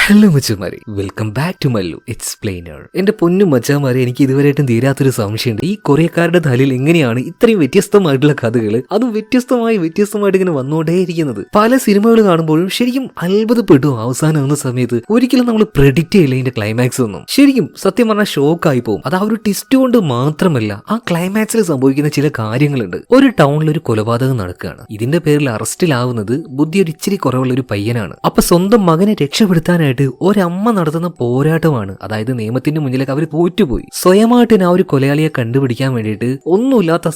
Hello മച്ചാമാരെ, welcome back to Mallu explainer. എന്റെ പൊന്നു മച്ചാമാരെ, എനിക്ക് ഇതുവരെയായിട്ടും തീരാത്തൊരു സംശയമുണ്ട്. ഈ കൊറിയക്കാരുടെ തലയിൽ എങ്ങനെയാണ് ഇത്രയും വ്യത്യസ്തമായിട്ടുള്ള കഥകൾ, അതും വ്യത്യസ്തമായിട്ട് ഇങ്ങനെ വന്നുകൊണ്ടേയിരിക്കുന്നത്. പല സിനിമകൾ കാണുമ്പോഴും ശരിക്കും അത്ഭുതപ്പെട്ടു. അവസാനം എന്ന സമയത്ത് ഒരിക്കലും നമ്മൾ പ്രെഡിക്റ്റ് ചെയ്യില്ല ഇതിന്റെ ക്ലൈമാക്സ് ഒന്നും. ശരിക്കും സത്യം പറഞ്ഞാൽ ഷോക്കായി പോകും. അത് ആ ഒരു ട്വിസ്റ്റ് കൊണ്ട് മാത്രമല്ല, ആ ക്ലൈമാക്സിൽ സംഭവിക്കുന്ന ചില കാര്യങ്ങളുണ്ട്. ഒരു ടൗണിൽ ഒരു കൊലപാതകം നടക്കുകയാണ്. ഇതിന്റെ പേരിൽ അറസ്റ്റിലാവുന്നത് ബുദ്ധി ഒരു ഇച്ചിരി കുറവുള്ള ഒരു പയ്യനാണ്. അപ്പൊ സ്വന്തം മകനെ രക്ഷപ്പെടുത്താനായിട്ട് ഒരമ്മ നടത്തുന്ന പോരാട്ടമാണ്. അതായത് നിയമത്തിന്റെ മുന്നിലേക്ക് അവർ തോറ്റുപോയി. സ്വയമായിട്ട് ആ ഒരു കൊലയാളിയെ കണ്ടുപിടിക്കാൻ വേണ്ടിയിട്ട് ഒന്നുമില്ലാത്ത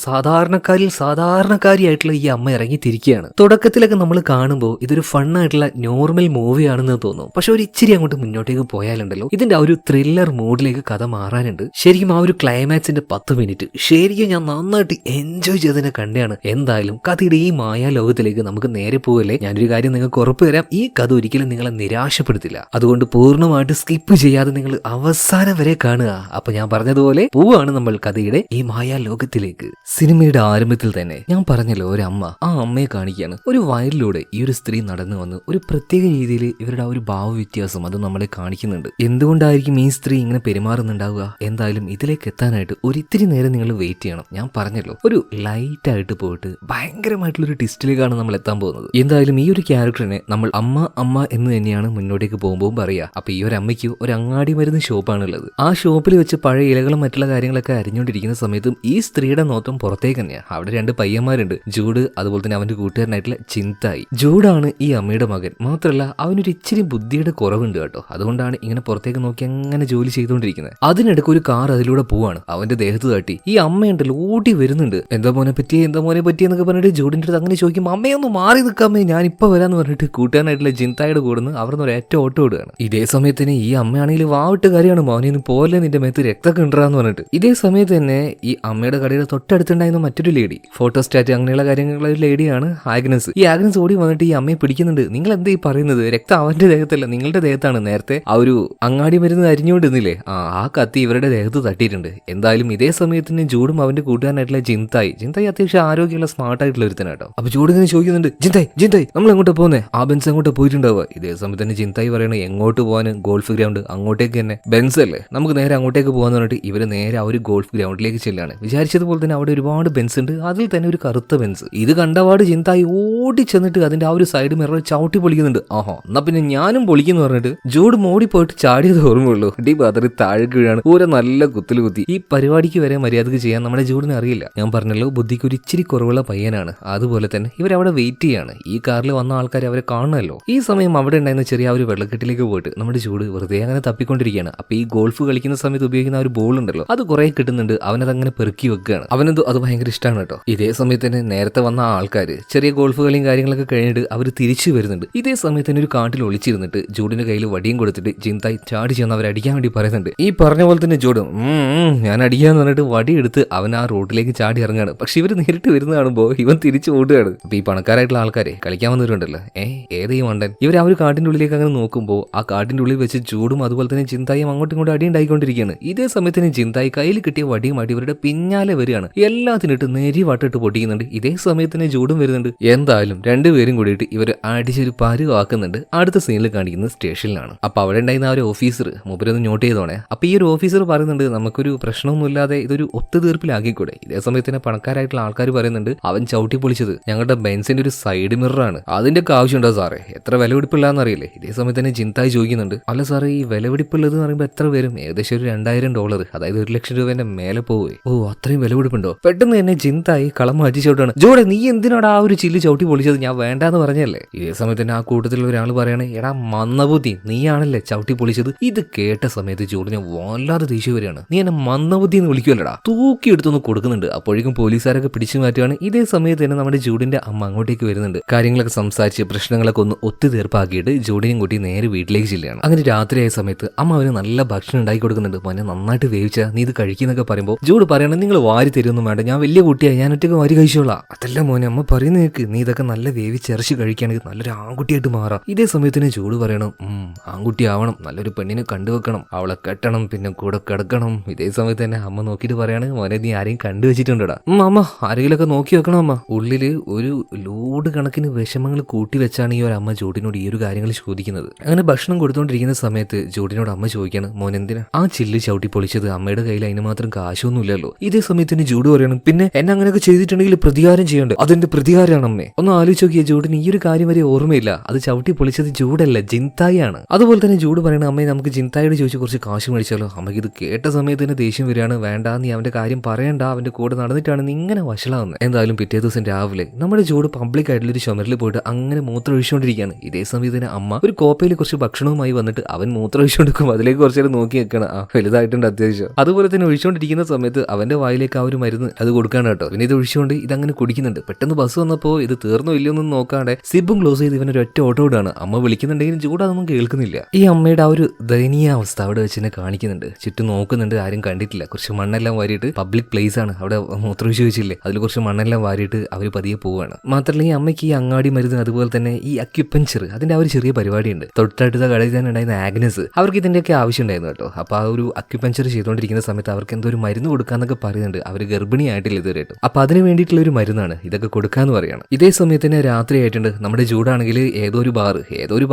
സാധാരണക്കാരിയായിട്ടുള്ള ഈ അമ്മ ഇറങ്ങിത്തിരിക്കുകയാണ്. തുടക്കത്തിലൊക്കെ നമ്മൾ കാണുമ്പോൾ ഇതൊരു ഫണ്ണായിട്ടുള്ള നോർമൽ മൂവിയാണെന്ന് തോന്നും. പക്ഷെ ഒരു ഇച്ചിരി അങ്ങോട്ട് മുന്നോട്ടേക്ക് പോയാലുണ്ടല്ലോ, ഇതിന്റെ ആ ഒരു ത്രില്ലർ മൂഡിലേക്ക് കഥ മാറാനുണ്ട്. ശരിക്കും ആ ഒരു ക്ലൈമാക്സിന്റെ 10 മിനിറ്റ് ശരിക്കും ഞാൻ നന്നായിട്ട് എൻജോയ് ചെയ്തതിനെ കണ്ടാണ്. എന്തായാലും കഥയുടെ ഈ മായാ ലോകത്തിലേക്ക് നമുക്ക് നേരെ പോകല്ലേ. ഞാനൊരു കാര്യം നിങ്ങൾക്ക് ഉറപ്പ് തരാം, ഈ കഥ ഒരിക്കലും നിങ്ങളെ നിരാശപ്പെടുത്തില്ല. അതുകൊണ്ട് പൂർണ്ണമായിട്ട് സ്കിപ്പ് ചെയ്യാതെ നിങ്ങൾ അവസാനം വരെ കാണുക. അപ്പൊ ഞാൻ പറഞ്ഞതുപോലെ പോവാണ് നമ്മൾ കഥയുടെ ഈ മായാ ലോകത്തിലേക്ക്. സിനിമയുടെ ആരംഭത്തിൽ തന്നെ ഞാൻ പറഞ്ഞല്ലോ, ഒരു അമ്മ, ആ അമ്മയെ കാണിക്കുകയാണ്. ഒരു വയലിലൂടെ ഈ ഒരു സ്ത്രീ നടന്നു വന്ന് ഒരു പ്രത്യേക രീതിയിൽ ഇവരുടെ ആ ഒരു ഭാവവ്യത്യാസം അത് നമ്മളെ കാണിക്കുന്നുണ്ട്. എന്തുകൊണ്ടായിരിക്കും ഈ സ്ത്രീ ഇങ്ങനെ പെരുമാറുന്നുണ്ടാവുക? എന്തായാലും ഇതിലേക്ക് എത്താനായിട്ട് ഒരിത്തിരി നേരം നിങ്ങൾ വെയിറ്റ് ചെയ്യണം. ഞാൻ പറഞ്ഞല്ലോ, ഒരു ലൈറ്റ് ആയിട്ട് പോയിട്ട് ഭയങ്കരമായിട്ടുള്ളൊരു ട്വിസ്റ്റിലേക്കാണ് നമ്മൾ എത്താൻ പോകുന്നത്. എന്തായാലും ഈ ഒരു ക്യാരക്ടറിനെ നമ്മൾ അമ്മ എന്ന് തന്നെയാണ് മുന്നോട്ടേക്ക് പോകുമ്പോൾ പറയാ. അപ്പൊ ഈ ഒരു അമ്മയ്ക്ക് ഒരു അങ്ങാടി മരുന്ന് ഷോപ്പാണുള്ളത്. ആ ഷോപ്പിൽ വെച്ച് പഴയ ഇലകളും മറ്റുള്ള കാര്യങ്ങളൊക്കെ അരിഞ്ഞുകൊണ്ടിരിക്കുന്ന സമയത്തും ഈ സ്ത്രീയുടെ നോട്ടം പുറത്തേക്ക് തന്നെയാണ്. അവിടെ 2 പയ്യന്മാരുണ്ട്, ജൂഡ്, അതുപോലെ തന്നെ അവന്റെ കൂട്ടുകാരനായിട്ടുള്ള ചിന്തായി. ജൂഡാണ് ഈ അമ്മയുടെ മകൻ. മാത്രമല്ല അവനൊരു ഇച്ചിരി ബുദ്ധിയുടെ കുറവുണ്ട് കേട്ടോ. അതുകൊണ്ടാണ് ഇങ്ങനെ പുറത്തേക്ക് നോക്കി അങ്ങനെ ജോലി ചെയ്തുകൊണ്ടിരിക്കുന്നത്. അതിനിടയ്ക്ക് ഒരു കാർ അതിലൂടെ പോവാണ്. അവന്റെ ദേഹത്ത് തട്ടി. ഈ അമ്മയുണ്ടല്ലോ ഓടി വരുന്നുണ്ട്. എന്താ മോനെ പറ്റി എന്നൊക്കെ പറഞ്ഞിട്ട് ജൂഡിന്റെ അടുത്ത് അങ്ങനെ ചോദിക്കുമ്പോൾ അമ്മയൊന്ന് മാറി നിൽക്കാമേ, ഞാൻ ഇപ്പൊ വരാന്ന് പറഞ്ഞിട്ട് കൂട്ടുകാരനായിട്ടുള്ള ചിന്തായുടെ കൂടുന്ന് അവിടുന്ന് ഒരു ഏറ്റവും ഓട്ടം ഇടുകയാണ്. ഇതേ സമയത്തിന് ഈ അമ്മയാണെങ്കിൽ വാവിട്ട് കാര്യമാണ്, മോനെ പോലെ നിന്റെ മേത്ത് രക്തമൊക്കെ ഉണ്ടാന്ന് പറഞ്ഞിട്ട്. ഇതേ സമയത്ത് തന്നെ ഈ അമ്മയുടെ കടയുടെ തൊട്ടടുത്തുണ്ടായിരുന്ന മറ്റൊരു ലേഡി, ഫോട്ടോസ്റ്റാറ്റ് അങ്ങനെയുള്ള കാര്യങ്ങളുള്ള ഒരു ലേഡിയാണ് ആഗ്നസ്. ഈ ആഗ്നസ് ഓടി വന്നിട്ട് ഈ അമ്മയെ പിടിക്കുന്നുണ്ട്. നിങ്ങൾ എന്താ ഈ പറയുന്നത്? രക്തം അവന്റെ ദേഹത്തല്ല, നിങ്ങളുടെ ദേഹത്താണ്. നേരത്തെ ആ ഒരു അങ്ങാടി മരുന്ന് അരിഞ്ഞുകൊണ്ടിരുന്നില്ലേ, ആ കത്തി ഇവരുടെ ദേഹത്ത് തട്ടിയിട്ടുണ്ട്. എന്തായാലും ഇതേ സമയത്തിന് ജൂഡും അവന്റെ കൂട്ടുകാരനായിട്ടുള്ള ചിന്തായി അത്യാവശ്യം ആരോഗ്യമുള്ള സ്മാർട്ടായിട്ടുള്ള ഒരുത്തനാട്ടോ. അപ്പൊ ജൂഡ് ഇങ്ങനെ ചോദിക്കുന്നുണ്ട്, ജിന്തായി നമ്മൾ എങ്ങോട്ടാ പോകുന്നേ? ആ ബെൻസ് അങ്ങോട്ട് പോയിട്ടുണ്ടാവുക. ഇതേ സമയത്ത് തന്നെ ചിന്തായി പറയണ എങ്ങോട്ട് പോകാൻ? ഗോൾഫ് ഗ്രൗണ്ട്, അങ്ങോട്ടേക്ക് തന്നെ. ബെൻസ് അല്ലേ, നമുക്ക് നേരെ അങ്ങോട്ടേക്ക് പോകാന്ന് പറഞ്ഞിട്ട് ഇവര് നേരെ ആ ഒരു ഗോൾഫ് ഗ്രൗണ്ടിലേക്ക് ചെല്ലാണ്. വിചാരിച്ചതുപോലെ തന്നെ അവിടെ ഒരുപാട് ബെൻസ് ഉണ്ട്. അതിൽ തന്നെ ഒരു കറുത്ത ബെൻസ്. ഇത് കണ്ടപാട് ചിന്തായി ഓടി ചെന്നിട്ട് അതിന്റെ ആ ഒരു സൈഡ് മിറർ ചവിട്ടി പൊളിക്കുന്നുണ്ട്. ആഹാ, എന്നാ പിന്നെ ഞാനും പൊളിക്കുന്നു പറഞ്ഞിട്ട് ജൂഡ് മോടി പോയിട്ട് ചാടിയത് ഓർമ്മയുള്ളൂ. ബദറി താഴെ വീഴാണ്. ഓരോ നല്ല കുത്തി. ഈ പരിപാടിക്ക് വരെ മര്യാദക്ക് ചെയ്യാൻ നമ്മുടെ ജൂഡിന് അറിയില്ല. ഞാൻ പറഞ്ഞല്ലോ, ബുദ്ധിക്ക് ഒരു ഇച്ചിരി കുറവുള്ള പയ്യനാണ്. അതുപോലെ തന്നെ ഇവരവിടെ വെയിറ്റ് ചെയ്യാണ്. ഈ കാറിൽ വന്ന ആൾക്കാർ അവരെ കാണുമല്ലോ. ഈ സമയം അവിടെ ഉണ്ടായിരുന്ന ചെറിയ ഒരു വെള്ളക്കെട്ടിലേക്ക് പോയിട്ട് നമ്മുടെ ചൂട് വെറുതെ അങ്ങനെ തപ്പിക്കൊണ്ടിരിക്കുകയാണ്. അപ്പൊ ഈ ഗോൾഫ് കളിക്കുന്ന സമയത്ത് ഉപയോഗിക്കുന്ന ഒരു ബോൾ ഉണ്ടല്ലോ, അത് കുറെ കിട്ടുന്നുണ്ട്. അവനത് അങ്ങനെ പെറുക്കി വെക്കുകയാണ്. അവനെന്തോ അത് ഭയങ്കര ഇഷ്ടമാണ് കേട്ടോ. ഇതേ സമയത്ത് തന്നെ നേരത്തെ വന്ന ആൾക്കാർ ചെറിയ ഗോൾഫ് കളിയും കാര്യങ്ങളൊക്കെ കഴിഞ്ഞിട്ട് അവർ തിരിച്ചു വരുന്നുണ്ട്. ഇതേ സമയത്ത് തന്നെ ഒരു കാട്ടിൽ ഒളിച്ചിരുന്നിട്ട് ജൂഡിന്റെ കയ്യിൽ വടിയും കൊടുത്തിട്ട് ചിന്തായി ചാടി ചെന്ന് അവരെ അടിക്കാൻ വേണ്ടി പറയുന്നുണ്ട്. ഈ പറഞ്ഞ പോലെ തന്നെ ജൂഡ് ഞാൻ അടിക്കാന്ന് പറഞ്ഞിട്ട് വടി എടുത്ത് അവൻ ആ റോഡിലേക്ക് ചാടി ഇറങ്ങാണ്. പക്ഷെ ഇവർ നേരിട്ട് വരുന്ന കാണുമ്പോൾ ഇവൻ തിരിച്ചു ഓടുകയാണ്. അപ്പൊ ഈ പണക്കാരായിട്ടുള്ള ആൾക്കാരെ കളിക്കാൻ വന്നവരുണ്ടല്ലോ, ഏതേ മണ്ടൻ. ഇവർ ആ ഒരു കാട്ടിന്റെ ഉള്ളിലേക്ക് അങ്ങനെ നോക്കുമ്പോൾ ആ കാട്ടിന്റെ ഉള്ളിൽ വെച്ച് ചൂടും അതുപോലെ തന്നെ ചിന്തായും അങ്ങോട്ടും ഇങ്ങോട്ടും അടി ഉണ്ടായിക്കൊണ്ടിരിക്കുകയാണ്. ഇതേ സമയത്തിന് ചിന്തായി കയ്യിൽ കിട്ടിയ വടിയുമായിട്ട് ഇവരുടെ പിന്നാലെ വരികയാണ്. എല്ലാത്തിനിട്ട് നെരി വട്ടിട്ട് പൊട്ടിക്കുന്നുണ്ട്. ഇതേ സമയത്തിന് ചൂടും വരുന്നുണ്ട്. എന്തായാലും രണ്ടുപേരും കൂടിയിട്ട് ഇവർ അടിച്ചൊരു പരുവാക്കുന്നുണ്ട്. അടുത്ത സീനിൽ കാണിക്കുന്നത് സ്റ്റേഷനിലാണ്. അപ്പൊ അവിടെ ഉണ്ടായിരുന്ന ആ ഒരു ഓഫീസർ മൂപ്പരൊന്ന് നോട്ട് ചെയ്തോണേ. അപ്പൊ ഈ ഒരു ഓഫീസർ പറയുന്നുണ്ട്, നമുക്കൊരു പ്രശ്നമൊന്നുമില്ലാതെ ഇതൊരു ഒത്തുതീർപ്പിലാക്കിക്കൂടെ? ഇതേ സമയത്തിന് പണക്കാരായിട്ടുള്ള ആൾക്കാർ പറയുന്നുണ്ട്, അവൻ ചവിട്ടി പൊളിച്ചത് ഞങ്ങളുടെ ബെൻസിന്റെ ഒരു സൈഡ് മിററാണ്, അതിന്റെ ഒക്കെ ആവശ്യമുണ്ടോ സാറേ? എത്ര വിലപിടിപ്പില്ലാന്ന് അറിയില്ലേ? ഇതേ സമയത്ത് തന്നെ ചിന്തായി ചോദിക്കുന്നുണ്ട്, അല്ല സാറേ ഈ വിലപിടിപ്പുള്ളത് എന്ന് പറയുമ്പോൾ എത്ര വരും? ഏകദേശം ഒരു $2000, അതായത് 1,00,000 രൂപേന്റെ മേലെ പോവേ. ഓ, അത്രയും വിലപിടിപ്പുണ്ടോ? പെട്ടെന്ന് തന്നെ ചിന്തായി കളം മാറ്റി ചവിട്ടാണ്. ജോടെ, നീ എന്തിനാണ് ആ ഒരു ചില്ല് ചവിട്ടി പൊളിച്ചത്? ഞാൻ വേണ്ടാന്ന് പറഞ്ഞല്ലേ? ഇതേ സമയത്ത് തന്നെ ആ കൂട്ടത്തിലുള്ള ഒരാൾ പറയാണ്, എടാ മന്ദബുദ്ധി, നീയാണല്ലേ ചവിട്ടി പൊളിച്ചത്? ഇത് കേട്ട സമയത്ത് ജോഡിനെ വല്ലാതെ ദേഷ്യം വരികയാണ്. നീ എന്നെ മന്ദബുദ്ധി എന്ന് വിളിക്കുമല്ലടാ. തൂക്കി എടുത്തൊന്ന് കൊടുക്കുന്നുണ്ട്. അപ്പോഴേക്കും പോലീസുകാരൊക്കെ പിടിച്ചു മാറ്റുകയാണ്. ഇതേ സമയത്ത് തന്നെ നമ്മുടെ ജൂഡിന്റെ അമ്മ അങ്ങോട്ടേക്ക് വരുന്നുണ്ട്. കാര്യങ്ങളൊക്കെ സംസാരിച്ച് പ്രശ്നങ്ങളൊക്കെ ഒന്ന് ഒത്തുതീർപ്പാക്കിയിട്ട് ജൂഡിനെയും കൂട്ടി നേരെ വീട്ടിലേക്ക് ചെല്ലുകയാണ്. അങ്ങനെ രാത്രിയായ സമയത്ത് അമ്മ അവന് നല്ല ഭക്ഷണം ഉണ്ടാക്കി കൊടുക്കുന്നുണ്ട്. മോനെ നന്നായിട്ട് വേവിച്ച, നീ ഇത് കഴിക്കുന്നൊക്കെ പറയുമ്പോൾ ജൂഡ് പറയണം, നിങ്ങൾ വാരി തരുമൊന്നും വേണ്ട, ഞാൻ വലിയ കുട്ടിയായി, ഞാൻ ഒറ്റയ്ക്ക് വാരി കഴിച്ചോളാം. അതല്ല മോനെ, അമ്മ പറയുന്ന കേൾക്ക്, നീ ഇതൊക്കെ നല്ല വേവിച്ചിറച്ചി കഴിക്കുകയാണെങ്കിൽ നല്ലൊരു ആൺകുട്ടിയായിട്ട് മാറാം. ഇതേ സമയത്തിന് ജൂഡ് പറയണം, ആൺകുട്ടി ആവണം, നല്ലൊരു പെണ്ണിനെ കണ്ടുവെക്കണം, അവളെ കെട്ടണം, പിന്നെ കൂടെ കിടക്കണം. ഇതേ സമയത്ത് തന്നെ അമ്മ നോക്കിയിട്ട് പറയാണ്, മോനെ നീ ആരെയും കണ്ടുവച്ചിട്ടുണ്ടടാ? അമ്മ ആരെങ്കിലൊക്കെ നോക്കി വെക്കണം അമ്മ. ഉള്ളില് ഒരു ലോഡ് കണക്കിന് വിഷമങ്ങൾ കൂട്ടി വെച്ചാണ് ഈ ഒരു അമ്മ ജൂഡിനോട് ഈ ഒരു കാര്യങ്ങൾ ചോദിക്കുന്നത്. അങ്ങനെ അങ്ങനെ ഭക്ഷണം കൊടുത്തോണ്ടിരിക്കുന്ന സമയത്ത് ജൂഡിനോട് അമ്മ ചോദിക്കാണ്, മോൻ എന്തിനാ ആ ചില്ല് ചവിട്ടി പൊളിച്ചത്? അമ്മയുടെ കയ്യിൽ അതിന് മാത്രം കാശൊന്നും ഇല്ലല്ലോ. ഇതേ സമയത്തിന് ജൂഡ് പറയണം, പിന്നെ എന്നെ അങ്ങനെയൊക്കെ ചെയ്തിട്ടുണ്ടെങ്കിൽ പ്രതികാരം ചെയ്യണ്ടേ, അതെന്റെ പ്രതികാരമാണ് അമ്മേ. ഒന്ന് ആലോചിച്ച് നോക്കിയ ജൂഡിന് ഈ ഒരു കാര്യം വരെ ഓർമ്മയില്ല. അത് ചവിട്ടി പൊളിച്ചത് ജൂഡല്ല, ജിൻതായി ആണ്. അതുപോലെ തന്നെ ജൂഡ് പറയണ, അമ്മയെ നമുക്ക് ജിൻതായോട് ചോദിച്ച് കുറച്ച് കാശ് മേടിച്ചാലോ? അമ്മയ്ക്ക് ഇത് കേട്ട സമയത്ത് തന്നെ ദേഷ്യം വരികയാണ്. വേണ്ട, നീ അവന്റെ കാര്യം പറയണ്ട, അവന്റെ കൂടെ നടന്നിട്ടാണ് നീ ഇങ്ങനെ വഷളാവുന്നത്. എന്തായാലും പിറ്റേ ദിവസം രാവിലെ നമ്മുടെ ജൂഡ് പബ്ലിക് ആയിട്ടുള്ള ഒരു ചുമരിൽ പോയിട്ട് അങ്ങനെ മൂത്രം ഒഴിച്ചുകൊണ്ടിരിക്കുകയാണ്. ഇതേ സമയത്തിന് അമ്മ ഒരു കോപ്പയിൽ കുറച്ച് ഭക്ഷണവുമായി വന്നിട്ട് അവൻ മൂത്രം ഒഴിച്ചുകൊണ്ടിരിക്കും. അതിലേക്ക് കുറച്ചു നേരം നോക്കി വെക്കണം. വലുതായിട്ടുണ്ട് അത്യാവശ്യം. അതുപോലെ തന്നെ ഒഴിച്ചുകൊണ്ടിരിക്കുന്ന സമയത്ത് അവന്റെ വായിലേക്ക് ആ ഒരു മരുന്ന് അത് കൊടുക്കാണ് കേട്ടോ. പിന്നെ ഇത് ഒഴിച്ചുകൊണ്ട് ഇതങ്ങനെ കുടിക്കുന്നുണ്ട്. പെട്ടെന്ന് ബസ് വന്നപ്പോൾ ഇത് തീർന്നോ ഇല്ലയൊന്നും നോക്കാണ്ട് സിബും ക്ലോസ് ചെയ്ത് ഇവനൊരു ഒറ്റ ഓട്ടോ ഇടാണ്. അമ്മ വിളിക്കുന്നുണ്ടെങ്കിലും ജൂഡ് അതൊന്നും കേൾക്കുന്നില്ല. ഈ അമ്മയുടെ ആ ഒരു ദയനീയ അവസ്ഥ അവിടെ വെച്ച് തന്നെ കാണിക്കുന്നുണ്ട്. ചുറ്റും നോക്കുന്നുണ്ട്, ആരും കണ്ടിട്ടില്ല. കുറച്ച് മണ്ണെല്ലാം വാരിയിട്ട്, പബ്ലിക് പ്ലേസ് ആണ്, അവിടെ മൂത്രമൊഴിച്ച് വെച്ചില്ലേ, അതിൽ കുറച്ച് മണ്ണെല്ലാം വാരിയിട്ട് അവർ പതിയെ പോവുകയാണ്. മാത്രമല്ല ഈ അമ്മയ്ക്ക് ഈ അങ്ങാടി മരുന്ന് അതുപോലെ തന്നെ ഈ അക്യുപഞ്ചർ അതിന്റെ ആ ഒരു ചെറിയ പരിപാടിയുണ്ട്. തൊട്ടടുത്ത കടയിൽ തന്നെ ഉണ്ടായിരുന്ന ആഗ്നസ് അവർക്ക് ഇതിന്റെയൊക്കെ ആവശ്യം ഉണ്ടായിരുന്നു കേട്ടോ. അപ്പൊ ആ ഒരു അക്യുപഞ്ചർ ചെയ്തുകൊണ്ടിരിക്കുന്ന സമയത്ത് അവർക്ക് എന്തോ ഒരു മരുന്ന് കൊടുക്കാന്നൊക്കെ പറയുന്നുണ്ട്. അവർ ഗർഭിണിയായിട്ടില്ല ഇതുവരെയായിട്ടും. അപ്പൊ അതിന് വേണ്ടിയിട്ടുള്ള ഒരു മരുന്നാണ് ഇതൊക്കെ കൊടുക്കാന്ന് പറയാണ്. ഇതേ സമയത്ത് തന്നെ രാത്രി ആയിട്ടുണ്ട്. നമ്മുടെ ജൂഡാണെങ്കിൽ ഏതോ ഒരു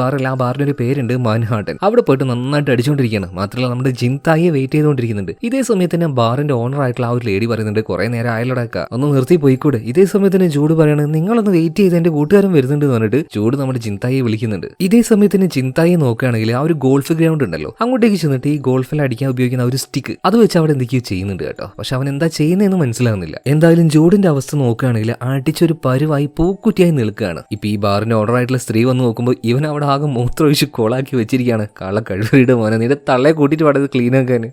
ബാറല്ല, ആ ബാറിന്റെ ഒരു പേരുണ്ട് മാൻഹാട്ടൻ. അവിടെ പോയിട്ട് നന്നായിട്ട് അടിച്ചുകൊണ്ടിരിക്കുകയാണ്. മാത്രമല്ല നമ്മുടെ ജിൻതായെ വെയിറ്റ് ചെയ്തുകൊണ്ടിരിക്കുന്നുണ്ട്. ഇതേ സമയത്ത് തന്നെ ബാറിന്റെ ഓണർ ആയിട്ടുള്ള ആ ഒരു ലേഡി പറയുന്നുണ്ട്, കുറെ നേരം അയലടക്ക ഒന്ന് നിർത്തി പോയിക്കൂടെ. ഇതേ സമയത്ത് തന്നെ ജൂഡ് പറയാണ്, നിങ്ങളൊന്ന് വെയിറ്റ് ചെയ്ത് എന്റെ കൂട്ടുകാരൻ വരുന്നുണ്ട് എന്ന് പറഞ്ഞിട്ട് ജൂഡ് നമ്മുടെ ജിൻതായെ വിളിക്കുന്നുണ്ട്. ഇതേ സമയത്ത് തന്നെ ജിൻതായെ നോക്കുകയാണെങ്കിൽ ആ ഒരു ഗോൾഫ് ഗ്രൗണ്ട് ഉണ്ടല്ലോ, അങ്ങോട്ടേക്ക് ചെന്നിട്ട് ഈ ഗോൾഫിൽ അടിക്കാൻ ഉപയോഗിക്കുന്ന ഒരു സ്റ്റിക്ക് അത് വെച്ച് അവിടെ എന്തൊക്കെയോ ചെയ്യുന്നുണ്ട് കേട്ടോ. പക്ഷെ അവൻ എന്താ ചെയ്യുന്നതെന്ന് മനസ്സിലാകുന്നില്ല. എന്തായാലും ജൂഡിന്റെ അവസ്ഥ നോക്കുകയാണെങ്കിൽ അടിച്ചൊരു പരുവായി പൂക്കുറ്റിയായി നിൽക്കുകയാണ്. ഇപ്പൊ ഈ ബാറിന്റെ ഓർഡർ ആയിട്ടുള്ള സ്ത്രീ വന്ന് നോക്കുമ്പോൾ ഇവൻ അവിടെ ആകെ മൂത്രമൊഴിച്ച് കോളാക്കി വെച്ചിരിക്കുകയാണ്. കള്ള കഴിവറിയുടെ മോനെ, നിന്റെ തള്ളയെ കൂട്ടിയിട്ട് വേണ്ടത് ക്ലീൻ ആക്കാൻ.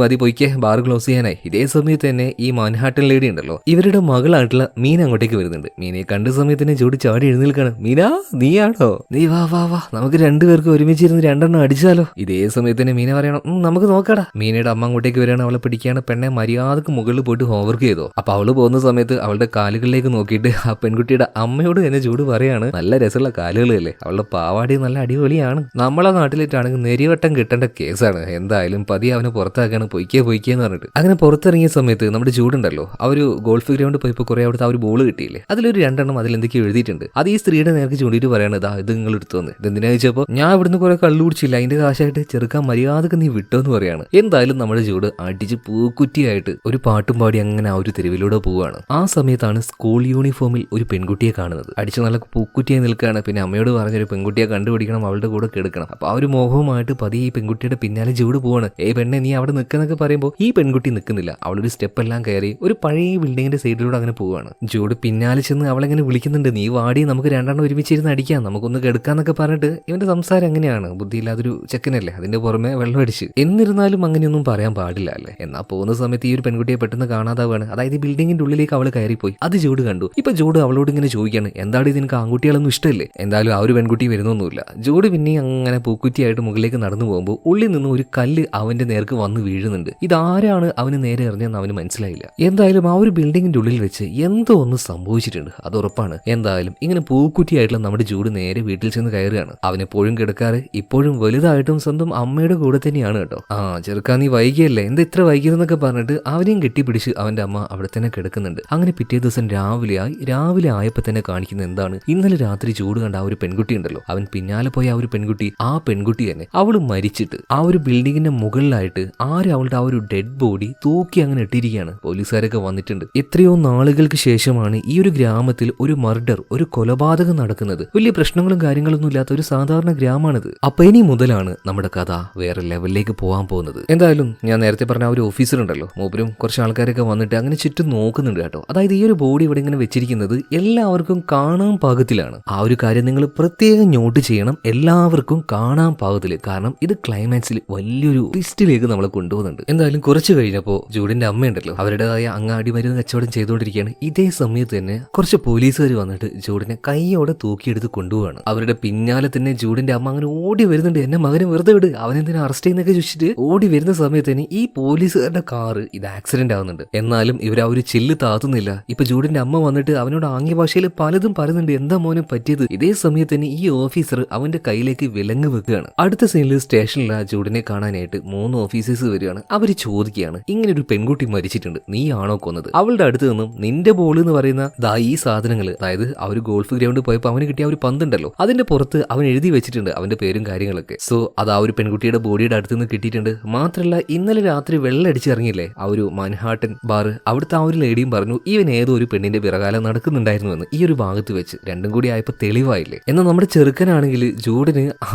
മതി പൊയ്ക്കേ, ബാർ ക്ലോസ് ചെയ്യാനായി. ഇതേ സമയത്ത് തന്നെ ഈ മാൻഹാട്ടൻ ലേഡി ഉണ്ടല്ലോ, ഇവരുടെ മകളായിട്ടുള്ള മീന അങ്ങോട്ടേക്ക് വരുന്നുണ്ട്. മീനയെ കണ്ട സമയത്തിന് ജൂഡ് ചാടി എഴുന്നേൽക്കാണ്. മീന, നീയാണോ? നീ വാ നമുക്ക് രണ്ടുപേർക്ക് ഒരുമിച്ചിരുന്ന് രണ്ടെണ്ണം അടിച്ചാലോ? ഇതേ സമയത്ത് തന്നെ മീന പറയണം, നമുക്ക് നോക്കാടാ. മീനയുടെ അമ്മ അങ്ങോട്ടേക്ക് വരികയാണ്. അവളെ പിടിക്കുകയാണ്. പെണ്ണെ മര്യാദക്ക് മുകളിൽ പോയിട്ട് ഹോംവർക്ക് ചെയ്തോ. അപ്പൊ അവള് പോകുന്ന സമയത്ത് അവളുടെ കാലുകളിലേക്ക് നോക്കിയിട്ട് ആ പെൺകുട്ടിയുടെ അമ്മയോട് തന്നെ ജൂഡ് പറയാണ്, നല്ല രസമുള്ള കാലുകളല്ലേ, അവളുടെ പാവാടി നല്ല അടിപൊളിയാണ്. നമ്മളെ നാട്ടിലേറ്റാണെങ്കിൽ നെരിവട്ടം കിട്ടേണ്ട കേസാണ്. എന്തായാലും പതിയെ അവനെ പുറത്താക്കാണ്. പൊയ്ക്കേന്ന് പറഞ്ഞിട്ട് അങ്ങനെ പുറത്തിറങ്ങിയ സമയത്ത് നമ്മുടെ ജൂഡുണ്ടല്ലോ, ആ ഒരു ഗോൾഫ് ഗ്രൗണ്ട് പോയപ്പോൾ കുറെ അവിടുത്തെ ആ ഒരു ബോൾ കിട്ടിയില്ലേ, അതിലൊരു രണ്ടെണ്ണം അതിലെന്തൊക്കെയോ എഴുതിയിട്ടുണ്ട്. അത് ഈ സ്ത്രീയുടെ നേർക്ക് ചൂണ്ടിയിട്ട് പറയാണ്, ഇത് നിങ്ങൾ എടുത്തോന്ന്. ഇതെന്തിനാ ചോദിച്ചപ്പോൾ, ഞാൻ ഇവിടുന്ന് കുറെ കള്ളു കുടിച്ചില്ല, അതിന്റെ കാശായിട്ട് ചെറുക്കാൻ മര്യാദക്ക് നീ വിട്ടോന്ന് പറയാണ്. എന്തായാലും നമ്മുടെ ജൂഡ് അടിച്ച് പൂക്കുറ്റിയായിട്ട് ഒരു പാട്ടും പാടി അങ്ങനെ ആ ഒരു തെരുവിലൂടെ പോവുകയാണ്. ആ സമയത്താണ് സ്കൂൾ യൂണിഫോമിൽ ഒരു പെൺകുട്ടിയെ കാണുന്നത്. അടിച്ച് നല്ല പൂക്കുറ്റിയായി നിൽക്കുകയാണ്. പിന്നെ അമ്മയോട് പറഞ്ഞൊരു പെൺകുട്ടിയെ കണ്ടുപിടിക്കണം, അവളുടെ കൂടെ കിടക്കണം. അപ്പൊ ആ ഒരു മോഹവുമായിട്ട് പതിയെ ഈ പെൺകുട്ടിയുടെ പിന്നാലെ ജൂഡ് പോവാണ്. പെണ്ണെ, നീ അവിടെ നിൽക്കുന്നൊക്കെ പറയുമ്പോൾ ഈ പെൺകുട്ടി നിൽക്കുന്നില്ല. അവളൊരു സ്റ്റെപ്പ് എല്ലാം കയറി ഒരു പഴയ ബിൽഡിങ്ങിന്റെ സൈഡിലൂടെ അങ്ങനെ പോവാണ്. ജൂഡ് പിന്നാലെ ചെന്ന് അവളെങ്ങനെ വിളിക്കുന്നുണ്ട്, നീ വാടി, നമുക്ക് രണ്ടെണ്ണം ഒരുമിച്ചിരുന്ന് അടിക്കാം, നമുക്കൊന്ന് കെടുക്കാന്നൊക്കെ പറഞ്ഞിട്ട് ഇവന്റെ സംസാരം എങ്ങനെയാണ്, ബുദ്ധിയില്ലാതൊരു ചെക്കനല്ലേ, അതിന്റെ പുറമെ വെള്ളം അടിച്ച്. എന്നിരുന്നാലും അങ്ങനെയൊന്നും പറയാൻ പാടില്ല അല്ലേ. എന്നാ പോകുന്ന സമയത്ത് ഈ ഒരു പെൺകുട്ടിയെ പെട്ടെന്ന് കാണാതാവാണ്. അതായത് ഈ ബിൽഡിങ്ങിന്റെ ഉള്ളിലേക്ക് അവൾ കയറിപ്പോയി. അത് ജൂഡ് കണ്ടു. ഇപ്പൊ ജൂഡ് അവളോട് ഇങ്ങനെ ചോദിക്കാണ്, എന്താണ് ഇതിനക്ക് ആൺകുട്ടികളൊന്നും ഇഷ്ടമല്ലേ? എന്തായാലും ആ ഒരു പെൺകുട്ടി വരുന്നൊന്നുമില്ല. ജൂഡ് പിന്നെ അങ്ങനെ പൂക്കുറ്റിയായിട്ട് മുകളിലേക്ക് നടന്നു പോകുമ്പോൾ ഉള്ളിൽ നിന്ന് ഒരു കല്ല് അവന്റെ നേർക്ക് വന്ന് വീഴുന്നുണ്ട്. ഇതാരാണ് അവന് നേരെ എറിഞ്ഞെന്ന് അവന് മനസ്സിലായില്ല. എന്തായാലും ആ ഒരു ബിൽഡിങ്ങിന്റെ ഉള്ളിൽ വെച്ച് എന്തോ ഒന്ന് സംഭവിച്ചിട്ടുണ്ട്, അത് ഉറപ്പാണ്. എന്തായാലും ഇങ്ങനെ പൂക്കുറ്റിയായിട്ടുള്ള നമ്മുടെ ജൂഡ് നേരെ വീട്ടിൽ ചെന്ന് കയറുകയാണ്. അവനെപ്പോഴും കിടക്കാറ് ഇപ്പോഴും വലുതായിട്ടും സ്വന്തം അമ്മയുടെ കൂടെ തന്നെയാണ് കേട്ടോ. ചെറുക്കാ, നീ വൈകിയല്ലേ, എന്താ ഇത്ര വൈകിയതെന്നൊക്കെ പറഞ്ഞിട്ട് അവനെയും കെട്ടിപ്പിടിച്ച് അവന്റെ അമ്മ അവിടെ തന്നെ കിടക്കുന്നുണ്ട്. അങ്ങനെ പിറ്റേ ദിവസം രാവിലെ ആയപ്പോ തന്നെ കാണിക്കുന്ന എന്താണ്, ഇന്നലെ രാത്രി ജൂഡ് കണ്ട ആ ഒരു പെൺകുട്ടി ഉണ്ടല്ലോ, അവൻ പിന്നാലെ പോയ ആ ഒരു പെൺകുട്ടി തന്നെ അവള് മരിച്ചിട്ട് ആ ഒരു ബിൽഡിങ്ങിന്റെ മുകളിലായിട്ട് അവളുടെ ആ ഒരു ഡെഡ് ബോഡി തൂക്കി അങ്ങനെ ഇട്ടിരിക്കുകയാണ്. പോലീസുകാരൊക്കെ വന്നിട്ടുണ്ട്. എത്രയോ നാളുകൾക്ക് ശേഷമാണ് ഈ ഒരു ഗ്രാമത്തിൽ ഒരു മർഡർ, ഒരു കൊലപാതകം നടക്കുന്നത്. വലിയ പ്രശ്നങ്ങളും കാര്യങ്ങളൊന്നും ഇല്ലാത്ത ഒരു സാധാരണ ഗ്രാമമാണിത്. അപ്പൊ ഇനി മുതലാണ് നമ്മുടെ കഥ വേറെ ലെവലിലേക്ക് പോകാൻ പോകുന്നത്. എന്തായാലും ഞാൻ നേരത്തെ പറഞ്ഞ ആ ഒരു ഓഫീസർ ഉണ്ടല്ലോ, മൂപ്പരും കുറച്ച് ആൾക്കാരൊക്കെ വന്നിട്ട് അങ്ങനെ ചുറ്റും നോക്കുന്നുണ്ട് കേട്ടോ. അതായത് ഈ ഒരു ബോഡി ഇവിടെ ഇങ്ങനെ വെച്ചിരിക്കുന്നത് എല്ലാവർക്കും കാണാൻ പാകത്തിലാണ്. ആ ഒരു കാര്യം നിങ്ങൾ പ്രത്യേകം നോട്ട് ചെയ്യണം, എല്ലാവർക്കും കാണാൻ പാകത്തില്. കാരണം ഇത് ക്ലൈമാക്സിൽ വലിയൊരു ട്വിസ്റ്റിലേക്ക് നമ്മളെ കൊണ്ടുപോകുന്നുണ്ട്. എന്തായാലും കുറച്ച് കഴിഞ്ഞപ്പോൾ ജൂഡിന്റെ അമ്മയുണ്ടല്ലോ, അവരുടേതായ അങ്ങാടി മരുന്ന് കച്ചവടം ചെയ്തുകൊണ്ടിരിക്കുകയാണ്. ഇതേ സമയത്ത് തന്നെ കുറച്ച് പോലീസുകാർ വന്നിട്ട് ജൂഡിനെ കൈയോടെ തൂക്കിയെടുത്ത് കൊണ്ടുപോവാണ്. അവരുടെ പിന്നാലെ തന്നെ ജൂഡിന്റെ അമ്മ അങ്ങനെ ഓടി വരുന്നുണ്ട്. എന്നെ മകനെ വെറുതെ വിട്, അവനെന്തിനാ അറസ്റ്റ് ചെയ്യുന്നൊക്കെ ചോദിച്ചിട്ട് ഓടി വരുന്ന സമയത്ത് തന്നെ ഈ പോലീസുകാരുടെ കാറ് ഇത് ആക്സിഡന്റ് ആവുന്നുണ്ട്. എന്നാലും ഇവർ ആ ഒരു ചില്ല് താത്തുന്നില്ല. ഇപ്പൊ ജൂഡിന്റെ അമ്മ വന്നിട്ട് അവനോട് ആംഗ്യ ഭാഷയിൽ പലതും പറയുന്നുണ്ട്, എന്താ മോനെ പറ്റിയത്. ഇതേ സമയത്ത് തന്നെ ഈ ഓഫീസർ അവന്റെ കയ്യിലേക്ക് വിലങ്ങ് വെക്കുകയാണ്. അടുത്ത സീനിൽ സ്റ്റേഷനിൽ ആ ജൂഡിനെ കാണാനായിട്ട് 3 ഓഫീസേഴ്സ് വരികയാണ്. അവര് ചോദിക്കുകയാണ്, ഇങ്ങനെ ഒരു പെൺകുട്ടി മരിച്ചിട്ടുണ്ട്, നീയാണോ കൊന്നത്? അവളുടെ അടുത്ത് നിന്നും നിന്റെ ബോൾ എന്ന് പറയുന്ന ഈ സാധനങ്ങൾ, അതായത് ആ ഒരു ഗോൾഫ് ഗ്രൗണ്ടിൽ പോയപ്പോൾ അവന് കിട്ടിയ ഒരു പന്തുണ്ടല്ലോ, അതിന്റെ പുറത്ത് അവൻ എഴുതി വെച്ചിട്ടുണ്ട്, കൊടുക്കുന്നുണ്ട് അവന്റെ പേരും കാര്യങ്ങളൊക്കെ. സോ അത് ആ ഒരു പെൺകുട്ടിയുടെ ബോഡിയുടെ അടുത്ത് നിന്ന് കിട്ടിയിട്ടുണ്ട്. മാത്രമല്ല ഇന്നലെ രാത്രി വെള്ളടിച്ചിറങ്ങിയില്ലേ ആ ഒരു മാൻഹാട്ടൻ ബാർ, അവിടുത്തെ ആ ഒരു ലേഡിയും പറഞ്ഞു ഇവൻ ഏതോ ഒരു പെണ്ണിന്റെ പിറകാലം നടക്കുന്നുണ്ടായിരുന്നുവെന്ന്. ഈ ഒരു ഭാഗത്ത് വെച്ച് രണ്ടും കൂടി ആയപ്പോ തെളിവായില്ലേ. എന്നാൽ നമ്മുടെ ചെറുക്കനാണെങ്കിൽ ജൂഡിന്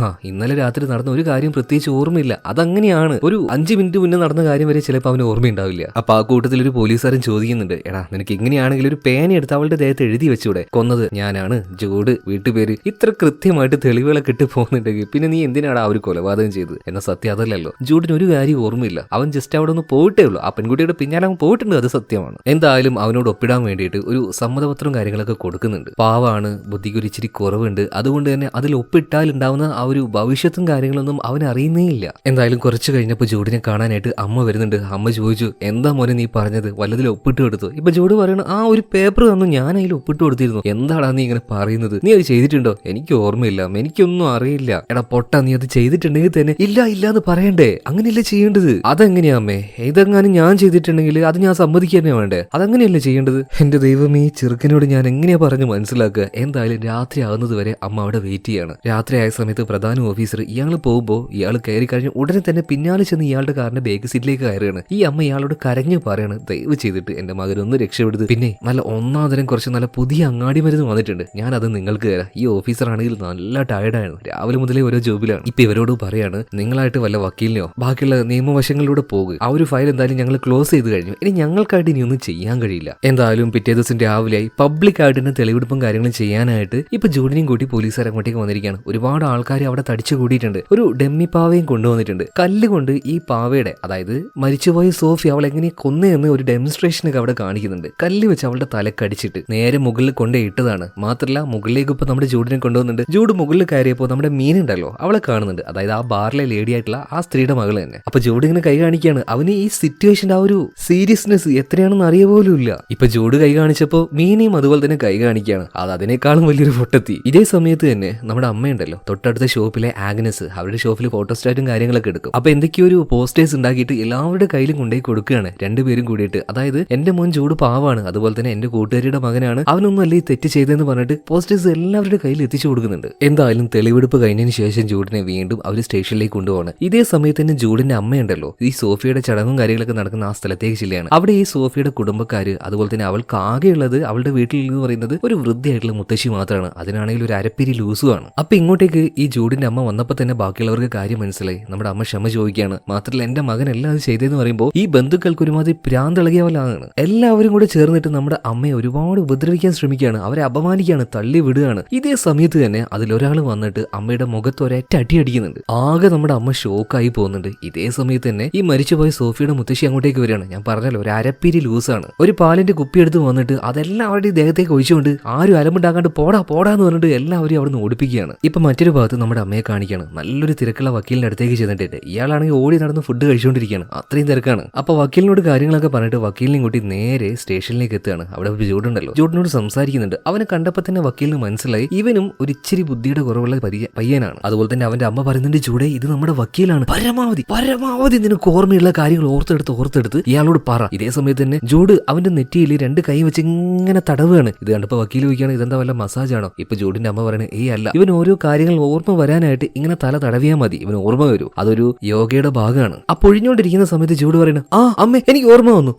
ഇന്നലെ രാത്രി നടന്ന ഒരു കാര്യം പ്രത്യേകിച്ച് ഓർമ്മയില്ല. അതങ്ങനെയാണ്, ഒരു 5 മിനിറ്റ് മുന്നേ നടന്ന കാര്യം വരെ ചിലപ്പോൾ അവന് ഓർമ്മയുണ്ടാവില്ല. അപ്പൊ ആ കൂട്ടത്തിൽ ഒരു പോലീസുകാരൻ ചോദിക്കുന്നുണ്ട്, എടാ നിനക്ക് എങ്ങനെയാണെങ്കിൽ ഒരു പേന എടുത്ത് അവളുടെ ദേഹത്ത് എഴുതി വെച്ചൂടെ കൊന്നത് ഞാനാണ് ജൂഡ്, വീട്ടുപേര്, ഇത്ര കൃത്യമായിട്ട് തെളിവുകളൊക്കെ ഇട്ട് പോകുന്നുണ്ടെങ്കിൽ പിന്നെ നീ എന്തിനാണ് ആ ഒരു കൊലപാതകം ചെയ്തത്? എന്ന സത്യം അതല്ലല്ലോ. ജൂഡിന് ഒരു കാര്യം ഓർമ്മയില്ല, അവൻ ജസ്റ്റ് അവിടെ ഒന്ന് പോയിട്ടേ ഉള്ളൂ. ആ പെൺകുട്ടിയുടെ പിന്നാലെ അവൻ പോയിട്ടുണ്ട്, അത് സത്യമാണ്. എന്തായാലും അവനോട് ഒപ്പിടാൻ വേണ്ടിയിട്ട് ഒരു സമ്മതപത്രവും കാര്യങ്ങളൊക്കെ കൊടുക്കുന്നുണ്ട്. പാവാണ്, ബുദ്ധിക്ക് ഒരു ഇച്ചിരി കുറവുണ്ട്, അതുകൊണ്ട് തന്നെ അതിൽ ഒപ്പിട്ടാൽ ഉണ്ടാവുന്ന ആ ഒരു ഭവിഷ്യത്തും കാര്യങ്ങളൊന്നും അവൻ അറിയുന്നേ ഇല്ല. എന്തായാലും കുറച്ച് കഴിഞ്ഞപ്പോൾ ജൂഡിനെ കാണാനായിട്ട് അമ്മ വരുന്നുണ്ട്. അമ്മ ചോദിച്ചു, എന്താ മോനെ നീ പറഞ്ഞത്, വല്ലതിൽ ഒപ്പിട്ട് കൊടുത്തു? ഇപ്പൊ ജൂഡ് പറയണ, ആ ഒരു പേപ്പർ തന്നു, ഞാൻ അതിൽ ഒപ്പിട്ട് കൊടുത്തിരുന്നു. എന്താടാ നീ ഇങ്ങനെ പറയുന്നത്? നീ അത് ചെയ്തിട്ടുണ്ടോ? എനിക്ക് ഓർമ്മയില്ല, എനിക്കൊന്നും അറിയില്ല. എടാ പൊട്ട, നീ അത് ചെയ്തിട്ടുണ്ടെങ്കിൽ തന്നെ ഇല്ല എന്ന് പറയണ്ടേ? അങ്ങനെയല്ലേ ചെയ്യേണ്ടത്? അതെങ്ങനെയാ അമ്മേ? ഇതെങ്ങാനും ഞാൻ ചെയ്തിട്ടുണ്ടെങ്കിൽ അത് ഞാൻ സമ്മതിക്കുക തന്നെ വേണ്ടേ? അതങ്ങനെയല്ലേ ചെയ്യേണ്ടത്? എന്റെ ദൈവമേ, ഈ ചെറുക്കനോട് ഞാൻ എങ്ങനെയാ പറഞ്ഞ് മനസ്സിലാക്കുക? എന്തായാലും രാത്രി ആകുന്നത് വരെ അമ്മ അവിടെ വെയിറ്റ് ചെയ്യാണ്. രാത്രി ആയ സമയത്ത് പ്രധാന ഓഫീസർ ഇയാൾ പോകുമ്പോൾ ഇയാൾ കയറി കഴിഞ്ഞ് ഉടനെ തന്നെ പിന്നാലെ ചെന്ന് ഇയാളുടെ കാറിന്റെ ബാക്ക് സീറ്റിലേക്ക് കയറുകയാണ്. ഈ അമ്മ ഇയാളോട് കരഞ്ഞു പറയാണ്, ദയവ് ചെയ്തിട്ട് എന്റെ മകനൊന്ന് രക്ഷപ്പെടുത്. പിന്നെ നല്ല ഒന്നാന്തരം കുറച്ച് നല്ല പുതിയ അങ്ങാടി മരുന്ന് വന്നിട്ടുണ്ട്, ഞാൻ അത് നിങ്ങൾക്ക് തരാം. ഈ ഓഫീസർ ആണെങ്കിൽ നല്ല ടയർഡായിരുന്നു, രാവിലെ മുതലേ ഓരോ ജോബിലാണ്. ഇപ്പൊ ഇവരോട് പറയാണ്, നിങ്ങളായിട്ട് വല്ല വക്കീലിനെയോ ബാക്കിയുള്ള നിയമവശങ്ങളിലൂടെ പോകുക. ആ ഒരു ഫയൽ എന്തായാലും ഞങ്ങൾ ക്ലോസ് ചെയ്ത് കഴിഞ്ഞു, ഇനി ഞങ്ങൾക്കായിട്ട് ഇനി ഒന്നും ചെയ്യാൻ കഴിയില്ല. എന്തായാലും പിറ്റേ ദിവസം രാവിലെയായി പബ്ലിക് ആയിട്ട് തന്നെ തെളിവെടുപ്പും കാര്യങ്ങളും ചെയ്യാനായിട്ട് ഇപ്പൊ ജൂഡിനെയും കൂട്ടി പോലീസുകാർ അങ്ങോട്ടേക്ക് വന്നിരിക്കുകയാണ്. ഒരുപാട് ആൾക്കാർ അവിടെ തടിച്ചു കൂടിയിട്ടുണ്ട്. ഒരു ഡെമ്മി പാവയും കൊണ്ടുവന്നിട്ടുണ്ട്. കല്ലുകൊണ്ട് ഈ പാവയുടെ, അതായത് മരിച്ചുപോയ സോഫി അവൾ എങ്ങനെ കൊന്നെന്ന് ഒരു ഡെമോൺസ്ട്രേഷനൊക്കെ അവിടെ കാണിക്കുന്നുണ്ട്. കല്ല് വെച്ച് അവളുടെ തലക്കടിച്ചിട്ട് നേരെ മുകളിൽ കൊണ്ടേ ഇട്ടതാണ്. മാത്രമല്ല മുകളിലേക്ക് ഇപ്പൊ നമ്മുടെ ജൂഡിനെ കൊണ്ടുവന്നിട്ടുണ്ട്. ജൂഡ് മുകളിൽ കയറിയപ്പോൾ നമ്മുടെ മീനുണ്ടല്ലോ അവളെ കാണുന്നുണ്ട്, അതായത് ആ ബാറിലെ ലേഡി ആയിട്ടുള്ള ആ സ്ത്രീയുടെ മകൾ തന്നെ. അപ്പൊ ജൂഡ് ഇങ്ങനെ കൈ കാണിക്കുകയാണ്. അവന് ഈ സിറ്റുവേഷന്റെ ആ ഒരു സീരിയസ്നെസ് എത്രയാണെന്ന് അറിയ പോലും ഇല്ല. ഇപ്പൊ ജൂഡ് കൈ കാണിച്ചപ്പോ മീനയും അതുപോലെ തന്നെ കൈ കാണിക്കുകയാണ്. അത് അതിനേക്കാളും വലിയൊരു പൊട്ടത്തി. ഇതേ സമയത്ത് തന്നെ നമ്മുടെ അമ്മയുണ്ടല്ലോ തൊട്ടടുത്ത ഷോപ്പിലെ ആഗ്നസ്, അവരുടെ ഷോപ്പിൽ ഫോട്ടോസ്റ്റാറ്റും കാര്യങ്ങളൊക്കെ എടുക്കും. അപ്പൊ എന്തൊക്കെയോ ഒരു പോസ്റ്റേഴ്സ് ഉണ്ടാക്കിയിട്ട് എല്ലാവരുടെ കയ്യിലും കൊണ്ടുപോയി കൊടുക്കുകയാണ് രണ്ടുപേരും കൂടിയിട്ട്. അതായത് എന്റെ മോൻ ജൂഡ് പാവാണ്, അതുപോലെ തന്നെ എന്റെ കൂട്ടുകാരിയുടെ മകനാണ്, അവനൊന്നും അല്ലേ തെറ്റ് ചെയ്തെന്ന് പറഞ്ഞിട്ട് പോസ്റ്റേഴ്സ് എല്ലാവരുടെ കയ്യിൽ എത്തിച്ചു കൊടുക്കുന്നുണ്ട്. എന്തായാലും തെളിവെടുപ്പ് കഴിഞ്ഞതിന് ശേഷം ജൂഡിനെ വീണ്ടും അവർ സ്റ്റേഷനിലേക്ക് കൊണ്ടുപോകണം. ഇതേ സമയത്ത് തന്നെ ജൂഡിന്റെ അമ്മയുണ്ടല്ലോ ഈ സോഫിയുടെ ചടങ്ങും കാര്യങ്ങളൊക്കെ നടക്കുന്ന ആ സ്ഥലത്തേക്ക് ചെല്ലുകയാണ്. അവിടെ ഈ സോഫിയുടെ കുടുംബക്കാര്, അതുപോലെ തന്നെ അവൾക്ക് ആകെയുള്ളത് അവളുടെ വീട്ടിൽ എന്ന് പറയുന്നത് ഒരു വൃദ്ധയായിട്ടുള്ള മുത്തശ്ശി മാത്രമാണ്. അതിനാണെങ്കിൽ ഒരു അരപ്പിരി ലൂസുമാണ്. അപ്പൊ ഇങ്ങോട്ടേക്ക് ഈ ജൂഡിന്റെ അമ്മ വന്നപ്പോൾ തന്നെ ബാക്കിയുള്ളവർക്ക് കാര്യം മനസ്സിലായി. നമ്മുടെ അമ്മ ക്ഷമ ചോദിക്കുകയാണ്. മാത്രമല്ല എന്റെ മകൻ എല്ലാം അത് ചെയ്തതെന്ന് പറയുമ്പോൾ ഈ ബന്ധുക്കൾക്ക് ഒരുമാതിരി ഭ്രാന്തളകിയവലാണ്. എല്ലാവരും കൂടെ ചേർന്നിട്ട് നമ്മുടെ അമ്മയെ ഒരുപാട് ഉപദ്രവിക്കാൻ ശ്രമിക്കുകയാണ്, അവരെ അപമാനിക്കുകയാണ്, തള്ളി വിടുകയാണ്. ഇതേ സമയത്ത് തന്നെ അതിലൊരാൾ വന്നിട്ട് അമ്മയുടെ മുഖത്ത് ഒരൊറ്റ അടി അടിക്കുന്നുണ്ട്. ആകെ നമ്മുടെ അമ്മ ഷോക്കായി പോകുന്നുണ്ട്. ഇതേ സമയത്ത് തന്നെ ഈ മരിച്ചുപോയ സോഫിയുടെ മുത്തശ്ശി അങ്ങോട്ടേക്ക് വരികയാണ്. ഞാൻ പറഞ്ഞല്ലോ ഒരു അരപ്പിരി ലൂസാണ്. ഒരു പാലിന്റെ കുപ്പി എടുത്ത് വന്നിട്ട് അതെല്ലാവരുടെയും ദേഹത്തേക്ക് ഒഴിച്ചുകൊണ്ട് ആരും അലമ്പുണ്ടാക്കാണ്ട് പോടാന്ന് പറഞ്ഞിട്ട് എല്ലാവരും അവിടെ നിന്ന് ഓടിപ്പിക്കുകയാണ്. ഇപ്പൊ മറ്റൊരു ഭാഗത്ത് നമ്മുടെ അമ്മയെ കാണിക്കുകയാണ്. നല്ലൊരു തിരക്കുള്ള വക്കീലിന്റെ അടുത്തേക്ക് ചെന്നിട്ട് ഇയാളാണെങ്കിൽ ഓടി നടന്ന് ഫുഡ് കഴിച്ചുകൊണ്ടിരിക്കുകയാണ്, അത്രയും തിരക്കാണ്. അപ്പൊ വക്കീലിനോട് കാര്യങ്ങളൊക്കെ പറഞ്ഞിട്ട് വക്കീലിനെ കൂട്ടി നേരെ സ്റ്റേഷനിലേക്ക് എത്തുകയാണ്. അവിടെ ഒരു ജൂഡുണ്ടല്ലോ, ജൂഡിനോട് സംസാരിക്കുന്നുണ്ട്. അവനെ കണ്ടപ്പോൾ തന്നെ വക്കീലിന് മനസ്സിലായി ഇവനും ഒരു ഇച്ചിരി ബുദ്ധിയുടെ കുറവുള്ള പയ്യനാണ്. അതുപോലെ തന്നെ അവന്റെ അമ്മ പറയുന്നുണ്ട്, ജൂഡേ ഇത് നമ്മുടെ വക്കീലാണ്, പരമാവധി നിനക്ക് ഓർമ്മയുള്ള കാര്യങ്ങൾ ഓർത്തെടുത്ത് ഇയാളോട് പറ. ഇതേ സമയത്ത് തന്നെ ജൂഡ് അവന്റെ നെറ്റിയിൽ 2 കൈ വെച്ച് ഇങ്ങനെ തടവുകയാണ്. ഇത് കണ്ടപ്പോ വക്കീൽ ചോദിക്കുകയാണ്, ഇതെന്താ വല്ല മസാജ് ആണോ? ഇപ്പൊ ജൂഡിന്റെ അമ്മ പറയുന്നത്, അല്ല, ഇവൻ ഓരോ കാര്യങ്ങൾ ഓർമ്മ വരാനായിട്ട് ഇങ്ങനെ തല തടവിയാൽ മതി, ഇവന് ഓർമ്മ വരൂ, അതൊരു യോഗയുടെ ഭാഗമാണ്. ആ പൊഴിഞ്ഞോണ്ടിരിക്കുന്ന സമയത്ത് ജൂഡ് പറയുന്നത്, ആ അമ്മേ എനിക്ക് ഓർമ്മ വന്നു.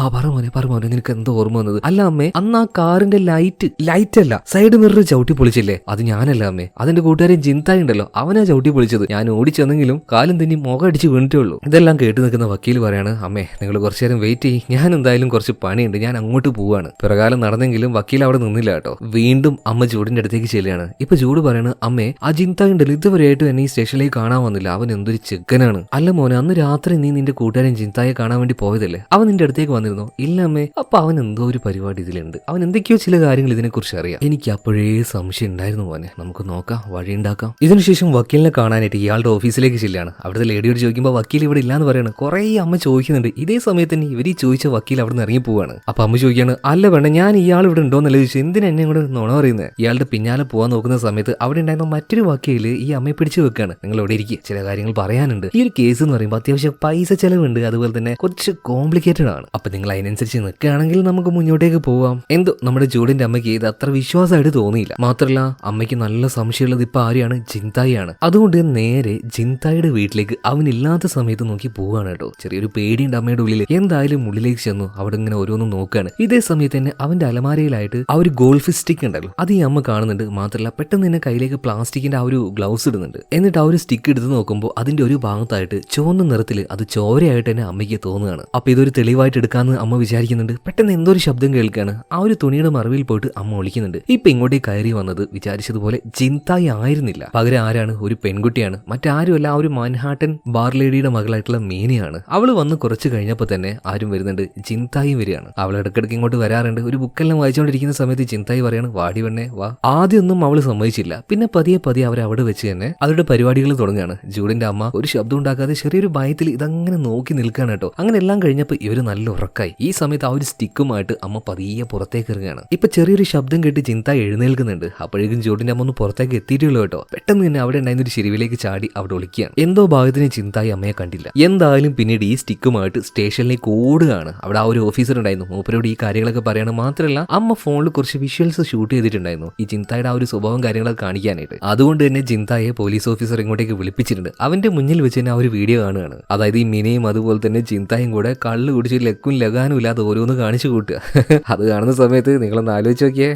ആ പറ മോനെ നിനക്ക് എന്തോ ഓർമ്മ വന്നത്? അല്ല അമ്മേ, അന്ന് ആ കാറിന്റെ ലൈറ്റ് അല്ല സൈഡ് മിറർ ചവിട്ടി പൊളിച്ചില്ലേ, അത് ഞാനല്ല അമ്മേ, അതിന്റെ കൂട്ടുകാരൻ ജിൻതായി ഉണ്ടല്ലോ അവനാ ചവിട്ടി പൊളിച്ചത്. ഞാൻ ഓടിച്ചെന്നെങ്കിലും കാലും തന്നെ മുഖം അടിച്ച് വീണിട്ടേ ഉള്ളൂ. ഇതെല്ലാം കേട്ട് നിൽക്കുന്ന വക്കീൽ പറയാണ്, അമ്മേ നിങ്ങൾ കുറച്ചു നേരം വെയിറ്റ് ചെയ്യും, ഞാൻ എന്തായാലും കുറച്ച് പണിയുണ്ട്, ഞാൻ അങ്ങോട്ട് പോവാണ്. പിറകാലം നടന്നെങ്കിലും വക്കീൽ അവിടെ നിന്നില്ല കേട്ടോ. വീണ്ടും അമ്മ ജൂഡിന്റെ അടുത്തേക്ക് ചെല്ലുകയാണ്. ഇപ്പൊ ജൂഡ് പറയാണ്, അമ്മേ ആ ജിൻതായി ഉണ്ടല്ലോ ഇതുവരെയായിട്ടും എന്നെ ഈ സ്റ്റേഷനിലേക്ക് കാണാൻ വന്നില്ല, അവൻ എന്തൊരു ചെക്കനാണ്. അല്ല മോനെ, അന്ന് രാത്രി നീ നിന്റെ കൂട്ടുകാരൻ ജിൻതായെ കാണാൻ വേണ്ടി പോയതല്ലേ, അവൻ നിന്റെ അടുത്തേക്ക് വന്നിരുന്നോ? ഇല്ല അമ്മേ. അപ്പൊ അവൻ എന്തോ ഒരു പരിപാടി ഇതിലുണ്ട്, അവൻ എന്തൊക്കെയോ ചില കാര്യങ്ങൾ ഇതിനെ കുറിച്ച് അറിയാം. എനിക്ക് അപ്പോഴേ സംശയം ഉണ്ടായിരുന്നു മോനെ, നമുക്ക് നോക്കാം, വഴി ഉണ്ടാക്കാം. ഇതിനുശേഷം വക്കീലിനെ കാണാനായിട്ട് ഇയാളുടെ ഓഫീസിലേക്ക് ചെല്ലുകയാണ്. അവിടുത്തെ ലേഡിയോട് ചോദിക്കുമ്പോൾ വക്കീൽ ഇവിടെ ഇല്ലാന്ന് പറയാണ്. കുറെ അമ്മ ചോദിക്കുന്നുണ്ട്. ഇതേ സമയത്ത് തന്നെ ഇവര് ചോദിച്ച വക്കീൽ അവിടെ നിന്ന് ഇറങ്ങി പോവാണ്. അപ്പൊ അമ്മ ചോദിക്കുകയാണ്, അല്ല വേണ്ട, ഞാൻ ഇയാൾ ഇവിടെ ഉണ്ടോന്നല്ല ചോദിച്ചു, എന്തിനാ എന്നെ കൂടെ നുണ പറയുന്നത്? ഇയാളുടെ പിന്നാലെ പോകാൻ നോക്കുന്ന സമയത്ത് അവിടെ ഉണ്ടായിരുന്ന മറ്റൊരു വക്കീല് ഈ അമ്മയെ പിടിച്ചു വെക്കാണ്. നിങ്ങൾ ഇവിടെ ഇരിക്കുക, ചില കാര്യങ്ങൾ പറയാനുണ്ട്. ഈ ഒരു കേസ് എന്ന് പറയുമ്പോൾ അത്യാവശ്യം പൈസ ചെലവുണ്ട്, അതുപോലെ തന്നെ കുറച്ച് കോംപ്ലിക്കേറ്റഡ് ആണ്. അപ്പൊ നിങ്ങൾ അതിനനുസരിച്ച് നിൽക്കുകയാണെങ്കിൽ നമുക്ക് മുന്നോട്ടേക്ക് പോവാം. എന്തോ നമ്മുടെ ജൂഡിന്റെ അമ്മയ്ക്ക് ഇത് അത്ര വിശ്വാസമായിട്ട് തോന്നിയില്ല. മാത്രമല്ല അമ്മയ്ക്ക് നല്ല സംശയമുള്ളത് ഇപ്പൊ ആരും ആരെയാണ്, ജിൻതായിയാണ്. അതുകൊണ്ട് നേരെ ജിൻതായിയുടെ വീട്ടിലേക്ക് അവനില്ലാത്ത സമയത്ത് നോക്കി പോവാണ് കേട്ടോ. ചെറിയൊരു പേടിയുണ്ട് അമ്മയുടെ ഉള്ളിൽ. എന്തായാലും ഉള്ളിലേക്ക് ചെന്നു അവിടെ ഇങ്ങനെ ഓരോന്നും നോക്കുകയാണ്. ഇതേ സമയത്ത് തന്നെ അവന്റെ അലമാരയിലായിട്ട് ആ ഒരു ഗോൾഫ് സ്റ്റിക്ക് ഉണ്ടല്ലോ, അത് ഈ അമ്മ കാണുന്നുണ്ട്. മാത്രമല്ല പെട്ടെന്ന് തന്നെ കയ്യിലേക്ക് പ്ലാസ്റ്റിക്കിന്റെ ആ ഒരു ഗ്ലൗസ് ഇടുന്നുണ്ട്. എന്നിട്ട് ആ ഒരു സ്റ്റിക്ക് എടുത്ത് നോക്കുമ്പോൾ അതിന്റെ ഒരു ഭാഗത്തായിട്ട് ചുവന്ന നിറത്തിൽ അത് ചോരയായിട്ട് തന്നെ അമ്മയ്ക്ക് തോന്നുകയാണ്. അപ്പൊ ഇതൊരു തെളിവായിട്ട് എടുക്കാന്ന് അമ്മ വിചാരിക്കുന്നുണ്ട്. പെട്ടെന്ന് എന്തോ ഒരു ശബ്ദം കേൾക്കുകയാണ്. ആ ഒരു തുണിയുടെ മറവിൽ പോയിട്ട് അമ്മ ഒളിക്കുന്നുണ്ട്. ഇപ്പൊ ഇങ്ങോട്ടേക്ക് കയറി വന്നത് വിചാരിച്ചതുപോലെ ജിൻതായി ആയിരുന്നില്ല. പകരം ആരാണ്, ഒരു പെൺകുട്ടിയാണ്. മറ്റാരുമല്ല, ആ ഒരു മാൻഹാട്ടൻ ബാർ ലേഡിയുടെ മകളായിട്ടുള്ള മീനയാണ്. അവള് വന്ന് കുറച്ച് കഴിഞ്ഞപ്പോൾ തന്നെ ആരും വരുന്നുണ്ട്, ജിൻതായും വരികയാണ്. അവൾ ഇടയ്ക്കിടയ്ക്ക് ഇങ്ങോട്ട് വരാറുണ്ട്. ഒരു ബുക്കെല്ലാം വായിച്ചുകൊണ്ടിരിക്കുന്ന സമയത്ത് ജിൻതായി പറയാണ്, വാടി വെണ്ണേ വാ. ആദ്യമൊന്നും അവള് സമ്മതിച്ചില്ല. പിന്നെ പതിയെ പതിയെ അവർ അവിടെ വെച്ച് തന്നെ അവരുടെ പരിപാടികൾ തുടങ്ങുകയാണ്. ജൂഡിന്റെ അമ്മ ഒരു ശബ്ദം ഉണ്ടാക്കാതെ ചെറിയൊരു ഭയത്തിൽ ഇതങ്ങനെ നോക്കി നിൽക്കുകയാണ് കേട്ടോ. അങ്ങനെ എല്ലാം കഴിഞ്ഞപ്പോൾ ഇവര് നല്ല ഉറക്കായി. ഈ സമയത്ത് ആ ഒരു സ്റ്റിക്കുമായിട്ട് അമ്മ പതിയെ പുറത്തേക്ക് ഇറങ്ങുകയാണ്. ഇപ്പൊ ചെറിയൊരു ശബ്ദം കേട്ട് ജിൻതായി എഴുന്നേൽക്കുന്നുണ്ട്. അപ്പോഴേക്കും ജൂഡിന്റെ അമ്മ ഒന്ന് പുറത്തേക്ക് എത്തിയിട്ടുള്ളൂ കേട്ടോ. പെട്ടെന്ന് തന്നെ അവിടെ ഉണ്ടായിരുന്ന ഒരു ചെരുവിലേക്ക് ചാടി അവിടെ ഒളിക്കുകയാണ്. എന്തോ ഭാഗത്തിന് ജിൻതായി അമ്മയെ കണ്ടില്ല. എന്തായാലും പിന്നീട് ഈ സ്റ്റിക്കുമായിട്ട് സ്റ്റേഷനിലേക്ക് ഓടുകയാണ്. അവിടെ ആ ഒരു ഓഫീസർ ഉണ്ടായിരുന്നു. മൂപ്പരോട് ഈ കാര്യങ്ങളൊക്കെ പറയണം. മാത്രമല്ല അമ്മ ഫോണിൽ കുറച്ച് വിഷ്വൽസ് ഷൂട്ട് ചെയ്തിട്ടുണ്ടായിരുന്നു ഈ ജിൻതായുടെ ആ ഒരു സ്വഭാവം കാര്യങ്ങളൊക്കെ കാണിക്കാനായിട്ട്. അതുകൊണ്ട് തന്നെ ജിൻതായെ പോലീസ് ഓഫീസർ ഇങ്ങോട്ടേക്ക് വിളിപ്പിച്ചിട്ടുണ്ട്. അവന്റെ മുന്നിൽ വെച്ച് തന്നെ ആ ഒരു വീഡിയോ കാണുകയാണ്. അതായത് ഈ മിനയും അതുപോലെ തന്നെ ജിൻതായും കൂടെ കള്ള് കുടിച്ച് ലക്കും ലഗാനും ഇല്ലാതെ ഓരോന്ന് കാണിച്ചു കൂട്ടുക. അത് കാണുന്ന സമയത്ത് നിങ്ങളൊന്ന് ആലോചിച്ച് നോക്കിയേ,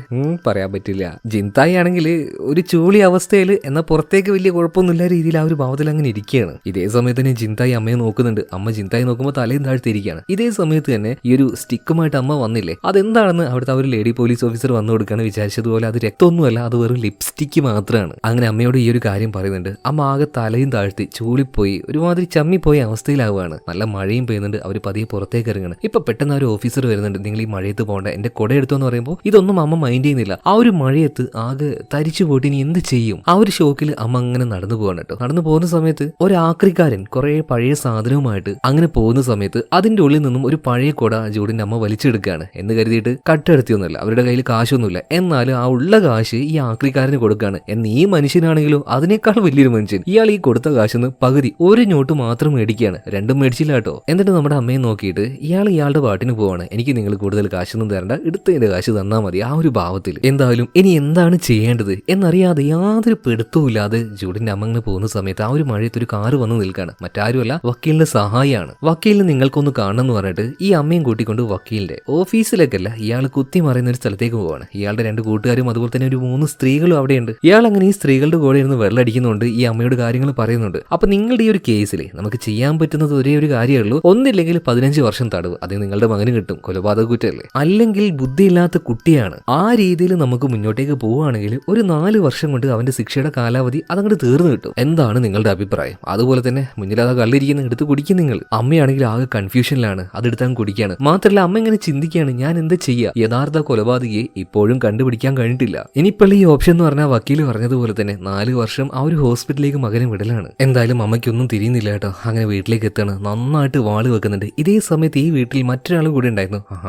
പറയാൻ പറ്റില്ല. ജിൻതായി ആണെങ്കിൽ ഒരു ചൂളി അവസ്ഥയിൽ എന്നാൽ പുറത്തേക്ക് വലിയ കുഴപ്പമൊന്നുമില്ല രീതിയിൽ ആ ഒരു ഭാവത്തിൽ അങ്ങനെ ഇരിക്കുകയാണ്. ഇതേ സമയത്ത് തന്നെ ജിൻതായി അമ്മയെ നോക്കുന്നുണ്ട്. അമ്മ ജിൻതായി നോക്കുമ്പോൾ തലയും താഴ്ത്തിയിരിക്കുകയാണ്. ഇതേ സമയത്ത് തന്നെ ഈ ഒരു സ്റ്റിക്കുമായിട്ട് അമ്മ വന്നില്ലേ, അതെന്താണെന്ന് അവിടുത്തെ ആ ഒരു ലേഡി പോലീസ് ഓഫീസർ വന്നു കൊടുക്കുകയാണ്. വിചാരിച്ചതുപോലെ അത് രക്തമൊന്നുമല്ല, അത് വെറും ലിപ്സ്റ്റിക്ക് മാത്രമാണ്. അങ്ങനെ അമ്മയോട് ഈ ഒരു കാര്യം പറയുന്നുണ്ട്. അമ്മ ആകെ തലയും താഴ്ത്തി ചൂളിപ്പോയി ഒരുമാതിരി ചമ്മിപ്പോയ അവസ്ഥയിലാവുകയാണ്. നല്ല മഴയും പെയ്യുന്നുണ്ട്. അവർ പതിയെ പുറത്തേക്ക് ഇറങ്ങണം. ഇപ്പൊ പെട്ടെന്ന് ഒരു ഓഫീസർ വരുന്നുണ്ട്. നിങ്ങൾ ഈ മഴയത്ത് പോകണ്ട, എന്റെ കുട എടുത്തു എന്ന് പറയുമ്പോൾ ഇതൊന്നും അമ്മ മൈൻഡ് ചെയ്യുന്നില്ല. ആ ഒരു മഴയത്ത് ആകെ തരിച്ചു പോയിട്ട് ഇനി എന്ത് ചെയ്യും? ആ ഒരു ഷോക്കിൽ അമ്മ അങ്ങനെ നടന്നു പോകണം കേട്ടോ. നടന്നു പോകുന്ന സമയത്ത് ഒരു ആക്രിക്കാരൻ കുറെ പഴയ സാധനവുമായിട്ട് അങ്ങനെ പോകുന്ന സമയത്ത് അതിന്റെ ഉള്ളിൽ നിന്നും ഒരു പഴയ കുട ജൂഡിന്റെ അമ്മ വലിച്ചെടുക്കുകയാണ്. എന്ന് കരുതിയിട്ട് കട്ടെടുത്തിയൊന്നുമില്ല, അവരുടെ കയ്യിൽ കാശൊന്നുമില്ല. എന്നാലും ആ ഉള്ള കാശ് ഈ ആക്രിക്കാരന് കൊടുക്കുകയാണ്. എന്ന് ഈ മനുഷ്യനാണെങ്കിലോ അതിനേക്കാൾ വലിയൊരു മനുഷ്യൻ. ഇയാൾ ഈ കൊടുത്ത കാശിന്ന് പകുതി ഒരു നോട്ട് മാത്രം മേടിക്കുകയാണ്. രണ്ടും മേടിച്ചില്ല കേട്ടോ. എന്നിട്ട് നമ്മുടെ അമ്മയെ നോക്കിയിട്ട് ഇയാളുടെ പാട്ടിന് പോവാണ്. എനിക്ക് നിങ്ങൾ കൂടുതൽ കാശൊന്നും തരണ്ട, എടുത്തതിന്റെ കാശ് തന്നാൽ മതി. ആ ഒരു ഭാവത്തിൽ എന്തായാലും ഇനി എന്താണ് ചെയ്യേണ്ടത് എന്നറിയാതെ യാതൊരു പിടുത്തവും ഇല്ലാതെ ജൂഡിന്റെ അമ്മ അങ്ങനെ പോകുന്ന സമയത്ത് ആ ഒരു മഴയത്ത് ഒരു കാറ് വന്ന് നിൽക്കുകയാണ്. മറ്റാരുമല്ല, വക്കീലിന്റെ സഹായിയാണ്. വക്കീലിന് നിങ്ങൾക്കൊന്ന് കാണണം എന്ന് പറഞ്ഞിട്ട് ഈ അമ്മയും കൂട്ടിക്കൊണ്ട് വക്കീലിന്റെ ഓഫീസിലേക്കല്ല, ഇയാൾ കുത്തി മറിയുന്ന ഒരു സ്ഥലത്തേക്ക് പോവാണ്. ഇയാളുടെ 2 കൂട്ടുകാരും അതുപോലെ തന്നെ ഒരു 3 സ്ത്രീകളും അവിടെയുണ്ട്. ഇയാൾ അങ്ങനെ ഈ സ്ത്രീകളുടെ കൂടെ ഇരുന്ന് വെള്ളമടിക്കുന്നുണ്ട്. ഈ അമ്മയോട് കാര്യങ്ങൾ പറയുന്നുണ്ട്. അപ്പൊ നിങ്ങളുടെ ഈ ഒരു കേസിൽ നമുക്ക് ചെയ്യാൻ പറ്റുന്നത് ഒരേ ഒരു കാര്യമേ ഉള്ളൂ. ഒന്നില്ലെങ്കിൽ 15 വർഷം തടവ്, അത് നിങ്ങളുടെ മകന് കിട്ടും. കൊലപാതക കുറ്റമല്ലേ. അല്ലെങ്കിൽ ബുദ്ധിയില്ലാത്ത കുട്ടിയാണ്. ആ രീതിയിൽ നമുക്ക് മുന്നോട്ടേക്ക് പോവുകയാണെങ്കിൽ ഒരു 4 വർഷം കൊണ്ട് അവന്റെ ശിക്ഷയുടെ കാലാവധി അതങ്ങോട്ട് തീർന്നു കിട്ടും. എന്താണ് നിങ്ങളുടെ അഭിപ്രായം? അതുപോലെ തന്നെ മുന്നിലത് കള്ളിരിക്കുന്ന എടുത്ത് കുടിക്കും നിങ്ങൾ. അമ്മയാണെങ്കിൽ ആകെ കൺഫ്യൂഷനിലാണ്. അതെടുത്താൻ കുടിക്കുകയാണ്. മാത്രമല്ല അമ്മ ഇങ്ങനെ ചിന്തിക്കുകയാണ്, ഞാൻ എന്താ ചെയ്യുക? യഥാർത്ഥ കൊലപാതകയെ ഇപ്പോഴും കണ്ടുപിടിക്കാൻ കഴിഞ്ഞിട്ടില്ല. ഇനിയിപ്പോൾ ഈ ഓപ്ഷൻ എന്ന് പറഞ്ഞാൽ വക്കീൽ പറഞ്ഞതുപോലെ തന്നെ 4 വർഷം ആ ഒരു ഹോസ്പിറ്റലിലേക്ക് മകനെ വിടലാണ്. എന്തായാലും അമ്മയ്ക്കൊന്നും തിരിയുന്നില്ല കേട്ടോ. അങ്ങനെ വീട്ടിലേക്ക് എത്താണ്. നന്നായിട്ട് വാള് വെക്കുന്നുണ്ട്. ഇതേ സമയത്ത് ഈ വീട്ടിൽ മറ്റൊരാൾ കൂടി ഉണ്ടായിരുന്നു.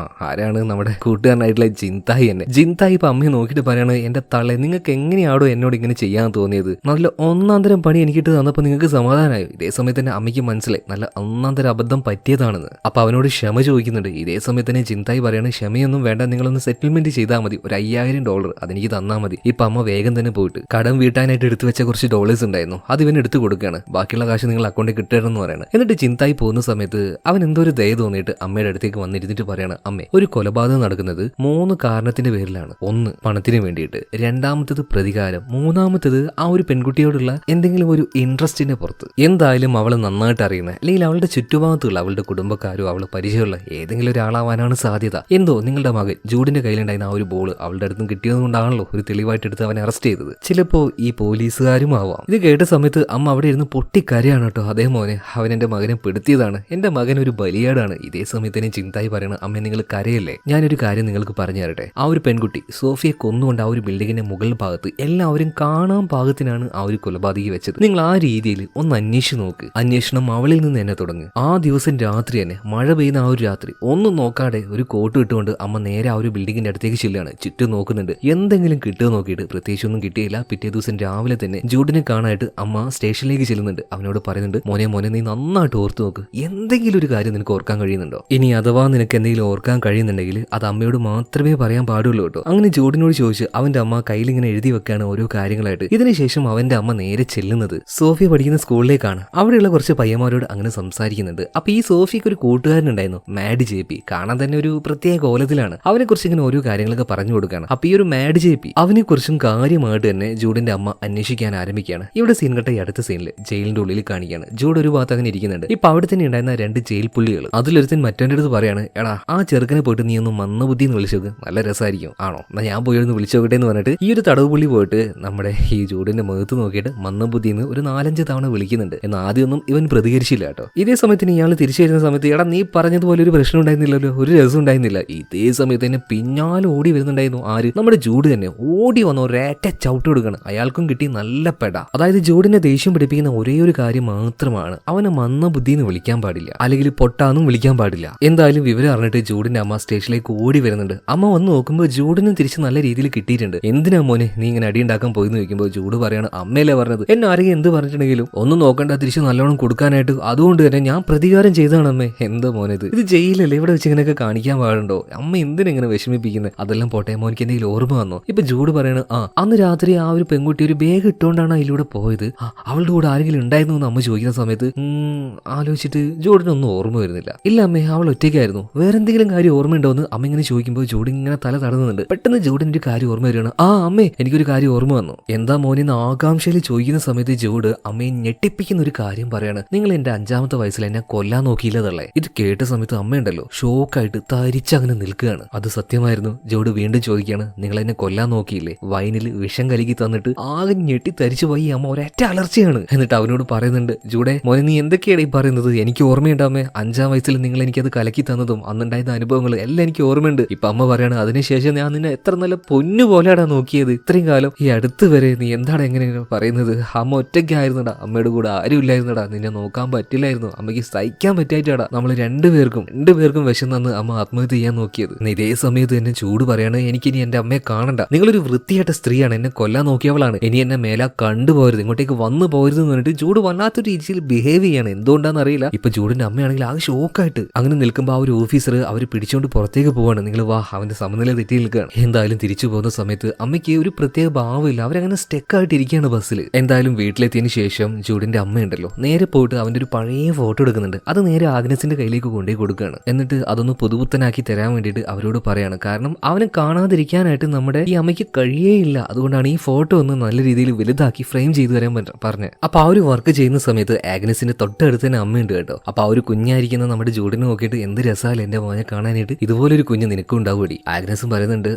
ആരാണ്? നമ്മുടെ കൂട്ടുകാരനായിട്ടുള്ള ജിൻതായി തന്നെ. ജിൻതായി ഇപ്പൊ അമ്മയെ നോക്കിയിട്ട് പറയാണ്, എന്റെ തള്ളെ നിങ്ങൾക്ക് എങ്ങനെയാണോ എന്നോട് ഇങ്ങനെ ചെയ്യാൻ തോന്നിയത്? നല്ല ഒന്നാന്തരം പണി എനിക്കിട്ട് തന്നപ്പോൾ നിങ്ങൾക്ക് സമാധാനമായോ? ഇതേ സമയത്ത് തന്നെ അമ്മയ്ക്ക് മനസ്സിലായി നല്ല ഒന്നാന്തരം അബദ്ധം പറ്റിയതാണെന്ന്. അപ്പൊ അവനോട് ക്ഷമ ചോദിക്കുന്നുണ്ട്. ഇതേ സമയത്ത് തന്നെ ജിൻതായി പറയാണ്, ക്ഷമയൊന്നും വേണ്ട, നിങ്ങളൊന്ന് സെറ്റിൽമെന്റ് ചെയ്താൽ മതി. ഒരു $5000 അതെനിക്ക് തന്നാൽ മതി. ഇപ്പൊ അമ്മ വേഗം തന്നെ പോയിട്ട് കടം വീട്ടാനായിട്ട് എടുത്തു വെച്ച കുറച്ച് ഡോളേഴ്സ് ഉണ്ടായിരുന്നു, അത് ഇവൻ എടുത്തു കൊടുക്കുകയാണ്. ബാക്കിയുള്ള കാശ് നിങ്ങൾ അക്കൗണ്ടിൽ കിട്ടണമെന്ന് പറയണം. എന്നിട്ട് ജിൻതായി പോകുന്ന സമയത്ത് അവൻ എന്തോ ഒരു ദയ തോന്നിയിട്ട് അമ്മയുടെ അടുത്തേക്ക് വന്നിരുന്നിട്ട് പറയാണ്, അമ്മേ, ഒരു കൊലപാതകം നടക്കുന്നത് 3 കാരണത്തിന്റെ പേരിലാണ്. 1 പണത്തിന് വേണ്ടിയിട്ട്, 2ാമത്തേത് പ്രതികാരം, 3ാമത്തേത് ആ ഒരു പെൺകുട്ടിയോടുള്ള എന്തെങ്കിലും ഒരു ഇൻട്രസ്റ്റിന്റെ പുറത്ത്. എന്തായാലും അവളെ നന്നായിട്ട് അറിയുന്ന അല്ലെങ്കിൽ അവളുടെ ചുറ്റുഭാഗത്തുള്ള അവളുടെ കുടുംബക്കാരോ അവളെ പരിചയമുള്ള ഏതെങ്കിലും ഒരാളാവാനാണ് സാധ്യത. എന്തോ നിങ്ങളുടെ മകൻ ജൂഡിന്റെ കയ്യിലുണ്ടായിരുന്ന ആ ഒരു ബോൾ അവളുടെ അടുത്തും കിട്ടിയതുകൊണ്ടാണല്ലോ ഒരു തെളിവായിട്ട് എടുത്ത് അവനെ അറസ്റ്റ് ചെയ്തത്. ചിലപ്പോ ഈ പോലീസുകാരും ആവാം. ഇത് കേട്ട സമയത്ത് അമ്മ അവിടെ ഇരുന്ന് പൊട്ടിക്കരയാണ് കേട്ടോ. അതേ മോനെ, അവൻ എന്റെ മകനെ പെടുത്തിയതാണ്, എന്റെ മകൻ ഒരു ബലിയാടാണ്. ഇതേ സമയത്ത് തന്നെ ചിന്തായി പറയണം, അമ്മ നിങ്ങൾ കരയല്ലേ, ഞാനൊരു കാര്യം നിങ്ങൾക്ക് പറഞ്ഞു തരട്ടെ. ആ ഒരു പെൺകുട്ടി സോഫിയെ കൊന്നുകൊണ്ട് ആ ഒരു ബിൽഡിങ്ങിന്റെ മുകൾ ഭാഗത്ത് എല്ലാവരും കാണാൻ പാകത്തിനാണ് ആ ഒരു കൊലപാതകി വെച്ചത്. നിങ്ങൾ ആ രീതിയിൽ ഒന്ന് അന്വേഷിച്ച് നോക്ക്. അന്വേഷണം അവളിൽ നിന്ന് തന്നെ തുടങ്ങും. ആ ദിവസം രാത്രി തന്നെ, മഴ പെയ്യുന്ന ആ ഒരു രാത്രി, ഒന്നും നോക്കാതെ ഒരു കോട്ട് ഇട്ടുകൊണ്ട് അമ്മ നേരെ ആ ഒരു ബിൽഡിങ്ങിന്റെ അടുത്തേക്ക് ചെല്ലുകയാണ്. ചുറ്റും നോക്കുന്നുണ്ട്, എന്തെങ്കിലും കിട്ടുമോ നോക്കിയിട്ട്. പ്രത്യേകിച്ചൊന്നും കിട്ടിയില്ല. പിറ്റേ ദിവസം രാവിലെ തന്നെ ജൂഡിനെ കാണാനായിട്ട് അമ്മ സ്റ്റേഷനിലേക്ക് ചെല്ലുന്നുണ്ട്. അവനോട് പറയുന്നുണ്ട്, മോനെ നീ നന്നായിട്ട് ഓർത്തു നോക്ക്, എന്തെങ്കിലും ഒരു കാര്യം നിനക്ക് ഓർക്കാൻ കഴിയുന്നുണ്ടോ? ഇനി അഥവാ നിനക്ക് എന്തെങ്കിലും ഓർക്കാൻ കഴിയുന്നുണ്ടെങ്കിൽ അത് അമ്മയോട് മാത്രമേ പറയാൻ പാടുള്ളൂ കേട്ടോ. അങ്ങനെ ജൂഡിനോട് ചോദിച്ച് അവന്റെ അമ്മ കയ്യിൽ ഇങ്ങനെ എഴുതി വെക്കാണ് ഓരോ കാര്യങ്ങളായിട്ട്. ഇതിനുശേഷം അവന്റെ അമ്മ നേരെ ചെല്ലുന്നത് സോഫിയ പഠിക്കുന്ന സ്കൂളിലേക്കാണ്. അവിടെയുള്ള കുറച്ച് പയ്യന്മാരോട് അങ്ങനെ സംസാരിക്കുന്നുണ്ട്. അപ്പൊ ഈ സോഫിക്ക് ഒരു കൂട്ടുകാരനുണ്ടായിരുന്നു, മാഡ് JP. കാണാൻ തന്നെ ഒരു പ്രത്യേക കോലത്തിലാണ്. അവനെ കുറിച്ച് ഇങ്ങനെ ഓരോ കാര്യങ്ങളൊക്കെ പറഞ്ഞു കൊടുക്കുകയാണ്. അപ്പൊ ഈ ഒരു മാഡ് JP അവനെ കുറിച്ചും കാര്യമായിട്ട് തന്നെ ജൂഡിന്റെ അമ്മ അന്വേഷിക്കാൻ ആരംഭിക്കുകയാണ്. ഇവിടെ സീൻ കട്ട ഈ അടുത്ത സീനിൽ ജയിലിന്റെ ഉള്ളിൽ കാണിക്കുകയാണ്. ജൂഡ് ഒരു ഭാഗത്ത് അങ്ങനെ ഇരിക്കുന്നുണ്ട്. ഇപ്പൊ അവിടെ തന്നെ ഉണ്ടായിരുന്ന 2 ജയിൽ പുള്ളികൾ. അതിലൊരുത്തൻ മറ്റവന്റെ അടുത്ത് പറയാണ്, എടാ ആ ചെറുക്കനെ പോയിട്ട് നീ ഒന്ന് മന്ദബുദ്ധി എന്ന് വിളിച്ചോക്ക്, നല്ല രസമായിരിക്കും. ആണോ, എന്നാ ഞാൻ പോയി ഒന്ന് വിളിച്ചോക്കട്ടെ എന്ന് പറഞ്ഞിട്ട് ഈ ഒരു തടവ് പുള്ളി പോയിട്ട് നമ്മുടെ ഈ ജൂഡിന്റെ മുഖത്ത് നോക്കിയിട്ട് മന്ദബുദ്ധി എന്ന് ഒരു 4-5 തവണ വിളിക്കുന്നുണ്ട്. എന്നാൽ ആദ്യമൊന്നും ഇവൻ പ്രതികരിച്ചില്ല കേട്ടോ. ഇതേ സമയത്തിന് ഇയാൾ തിരിച്ചു വരുന്ന സമയത്ത്, എടാ നീ പറഞ്ഞതുപോലെ ഒരു പ്രശ്നം ഉണ്ടായിരുന്നില്ലല്ലോ, ഒരു രസം ഉണ്ടായിരുന്നില്ല. ഇതേ സമയത്ത് തന്നെ പിന്നാലെ ഓടി വരുന്നുണ്ടായിരുന്നു ആര്, നമ്മുടെ ജൂഡ് തന്നെ. ഓടി വന്ന ഒരേറ്റ ചവിട്ട് കൊടുക്കണം. അയാൾക്കും കിട്ടി നല്ല പെട. അതായത് ജൂഡിനെ ദേഷ്യം പിടിപ്പിക്കുന്ന ഒരേ ഒരു കാര്യം മാത്രമാണ്, അവനെ മന്ദബുദ്ധി എന്ന് വിളിക്കാൻ പാടില്ല, അല്ലെങ്കിൽ പൊട്ടാന്നും വിളിക്കാൻ പാടില്ല. എന്തായാലും വിവരം അറിഞ്ഞിട്ട് ജൂഡിന്റെ അമ്മ സ്റ്റേഷനിലേക്ക് ഓടി വരുന്നുണ്ട്. അമ്മ വന്ന് നോക്കുമ്പോൾ ജൂഡിനും തിരിച്ച് നല്ല രീതിയിൽ കിട്ടിയിട്ടുണ്ട്. എന്തിനാ മോനെ നീ ഇങ്ങനെ അടി ഉണ്ടാക്കാൻ പോയിന്ന് ചോദിക്കുമ്പോൾ ജൂഡ് പറയാണ്, അമ്മയല്ലേ പറഞ്ഞത്, എന്നെ ആരെയും എന്ത് പറഞ്ഞിട്ടുണ്ടെങ്കിലും ഒന്നും നോക്കണ്ട, തിരിച്ച് നല്ലോണം കൊടുക്കാനായിട്ട്, അതുകൊണ്ട് തന്നെ ഞാൻ പ്രതികാരം ചെയ്തതാണ് അമ്മേ. എന്താ മോനെ ഇത് ജയിലല്ലേ, ഇവിടെ വെച്ച് ഇങ്ങനെയൊക്കെ കാണിക്കാൻ പാടുണ്ടോ, അമ്മ എന്തിനെങ്ങനെ വിഷമിപ്പിക്കുന്നത്. അതെല്ലാം പോട്ടെ, മോനിക്ക് എന്തെങ്കിലും ഓർമ്മ വന്നോ. ഇപ്പൊ ജൂഡ് പറയണ, അന്ന് രാത്രി ആ ഒരു പെൺകുട്ടി ഒരു ബാഗ് ഇട്ടുകൊണ്ടാണ് അതിലൂടെ പോയത്, അവളുടെ കൂടെ ആരെങ്കിലും ഉണ്ടായിരുന്നു എന്ന് അമ്മ ചോദിക്കുന്ന സമയത്ത് ആലോചിച്ചിട്ട് ജൂഡിനൊന്നും ഓർമ്മ വരുന്നില്ല. ഇല്ല അമ്മേ, അവൾ ഒറ്റയ്ക്കായിരുന്നു. വേറെ എന്തെങ്കിലും കാര്യം ഓർമ്മയുണ്ടോ എന്ന് അമ്മ ഇങ്ങനെ ചോദിക്കുമ്പോൾ ജൂഡ് ഇങ്ങനെ തല തടന്നുന്നുണ്ട്. പെട്ടെന്ന് ജൂഡിന്റെ ഒരു കാര്യം ഓർമ്മ വരികയാണ്. അമ്മേ എനിക്കൊരു കാര്യം ഓർമ്മ വന്നു. എന്താ മോനെന്ന് ആകാംക്ഷയിൽ ചോദിക്കുന്ന സമയത്ത് ജൂഡ് അമ്മയെ ഞെട്ടിപ്പിക്കുന്ന ഒരു കാര്യം പറയാണ്, നിങ്ങൾ എന്റെ 5ാമത്തെ വയസ്സിൽ എന്നെ കൊല്ലാൻ നോക്കിയില്ലതല്ലേ. ഇത് കേട്ട സമയത്ത് അമ്മയുണ്ടല്ലോ ഷോക്കായിട്ട് തരിച്ചങ്ങനെ നിൽക്കുകയാണ്. അത് സത്യമായിരുന്നു. ജൂഡ് വീണ്ടും ചോദിക്കുകയാണ്, നിങ്ങൾ എന്നെ കൊല്ലാൻ നോക്കിയില്ലേ, വൈനിൽ വിഷം കലക്കി തന്നിട്ട് ആകെ ഞെട്ടി തരിച്ചു പോയി അമ്മ ഒരൊറ്റ അലർച്ചയാണ്. എന്നിട്ട് അവനോട് പറയുന്നുണ്ട്, ജൂഡെ മോനെ നീ എന്തൊക്കെയാണ് ഈ പറയുന്നത്, എനിക്ക് ഓർമ്മയുണ്ടാമേ, 5ാം വയസ്സിൽ നിങ്ങൾ എനിക്കത് കലക്കി തന്നതും അന്നുണ്ടായിരുന്ന അനുഭവങ്ങൾ എല്ലാം എനിക്ക് ഓർമ്മയുണ്ട്. ഇപ്പൊ അമ്മ പറയാണ്, അതിനുശേഷം ഞാൻ നിന്നെ എത്ര നല്ല പൊന്നു പോലെയാടാ നോക്കിയത്, ഇത്രയും കാലം ഈ അടുത്ത് വരെ നീ എന്താണ് എങ്ങനെ പറയുന്നത്, അമ്മ ഒറ്റയ്ക്കായിരുന്നടാ, അമ്മയുടെ കൂടെ ആരും ഇല്ലായിരുന്നടാ, നിന്നെ നോക്കാൻ പറ്റില്ലായിരുന്നു, അമ്മയ്ക്ക് സഹിക്കാൻ പറ്റായിട്ടാടാ നമ്മൾ രണ്ടുപേർക്കും വിഷം തന്ന് അമ്മ ആത്മഹത്യ ചെയ്യാൻ നോക്കിയത്. ഇതേ സമയത്ത് തന്നെ ചൂട് പറയാണ്, എനിക്കിനി എന്റെ അമ്മയെ കാണണ്ട, നിങ്ങളൊരു വൃത്തിയായിട്ട സ്ത്രീയാണ്, എന്നെ കൊല്ലാൻ നോക്കിയവളാണ്, ഇനി എന്നെ മേലാ കണ്ടുപോകരുത്, ഇങ്ങോട്ടേക്ക് വന്നു പോകരുത് എന്ന് പറഞ്ഞിട്ട് ചൂട് വല്ലാത്തൊരു രീതിയിൽ ബിഹേവ് ചെയ്യാണ്. എന്തുകൊണ്ടാന്ന് അറിയില്ല. ഇപ്പൊ ചൂടിന്റെ അമ്മയാണെങ്കിൽ ആകെ ഷോക്കായിട്ട് അങ്ങനെ നിൽക്കുമ്പോൾ ആ ഒരു ഓഫീസർ അവർ പിടിച്ചോണ്ട് പുറത്തേക്ക് പോവാണ്. നിങ്ങൾ വാ, അവന്റെ സമനില തെറ്റി നിൽക്കുകയാണ്. എന്തായാലും തിരിച്ചു പോകുന്ന സമയത്ത് അമ്മയ്ക്ക് ഒരു പ്രത്യേക ഭാവമില്ല, അവരങ്ങനെ സ്റ്റെക്കായിട്ട് ഇരിക്കുകയാണ് ബസ്സിൽ. എന്തായാലും വീട്ടിലെത്തിയതിനു ശേഷം ജൂഡിന്റെ അമ്മയുണ്ടല്ലോ നേരെ പോയിട്ട് അവന്റെ ഒരു പഴയ ഫോട്ടോ എടുക്കുന്നുണ്ട്. അത് നേരെ ആഗ്നസിന്റെ കയ്യിലേക്ക് കൊണ്ടുപോയി കൊടുക്കുകയാണ്. എന്നിട്ട് അതൊന്ന് പുതുപുത്തനാക്കി തരാൻ വേണ്ടിയിട്ട് അവരോട് പറയാണ്. കാരണം അവനെ കാണാതിരിക്കാനായിട്ട് നമ്മുടെ ഈ അമ്മയ്ക്ക് കഴിയേയില്ല, അതുകൊണ്ടാണ് ഈ ഫോട്ടോ ഒന്ന് നല്ല രീതിയിൽ വലുതാക്കി ഫ്രെയിം ചെയ്തു തരാൻ പറഞ്ഞത്. അപ്പൊ ആ ഒരു വർക്ക് ചെയ്യുന്ന സമയത്ത് ആഗ്നസിന്റെ തൊട്ടടുത്ത് തന്നെ അമ്മയുണ്ട് കേട്ടോ. അപ്പൊ ആ ഒരു കുഞ്ഞായിരിക്കുന്ന നമ്മുടെ ജൂഡിനെ നോക്കിയിട്ട്, എന്ത് രസമല്ലേ എന്റെ മോനെ കാണാനായിട്ട്, ഇതുപോലൊരു കുഞ്ഞ് നിനക്കും ഉണ്ടാവുമടി. ആഗ്നസും പറയുന്നുണ്ട്,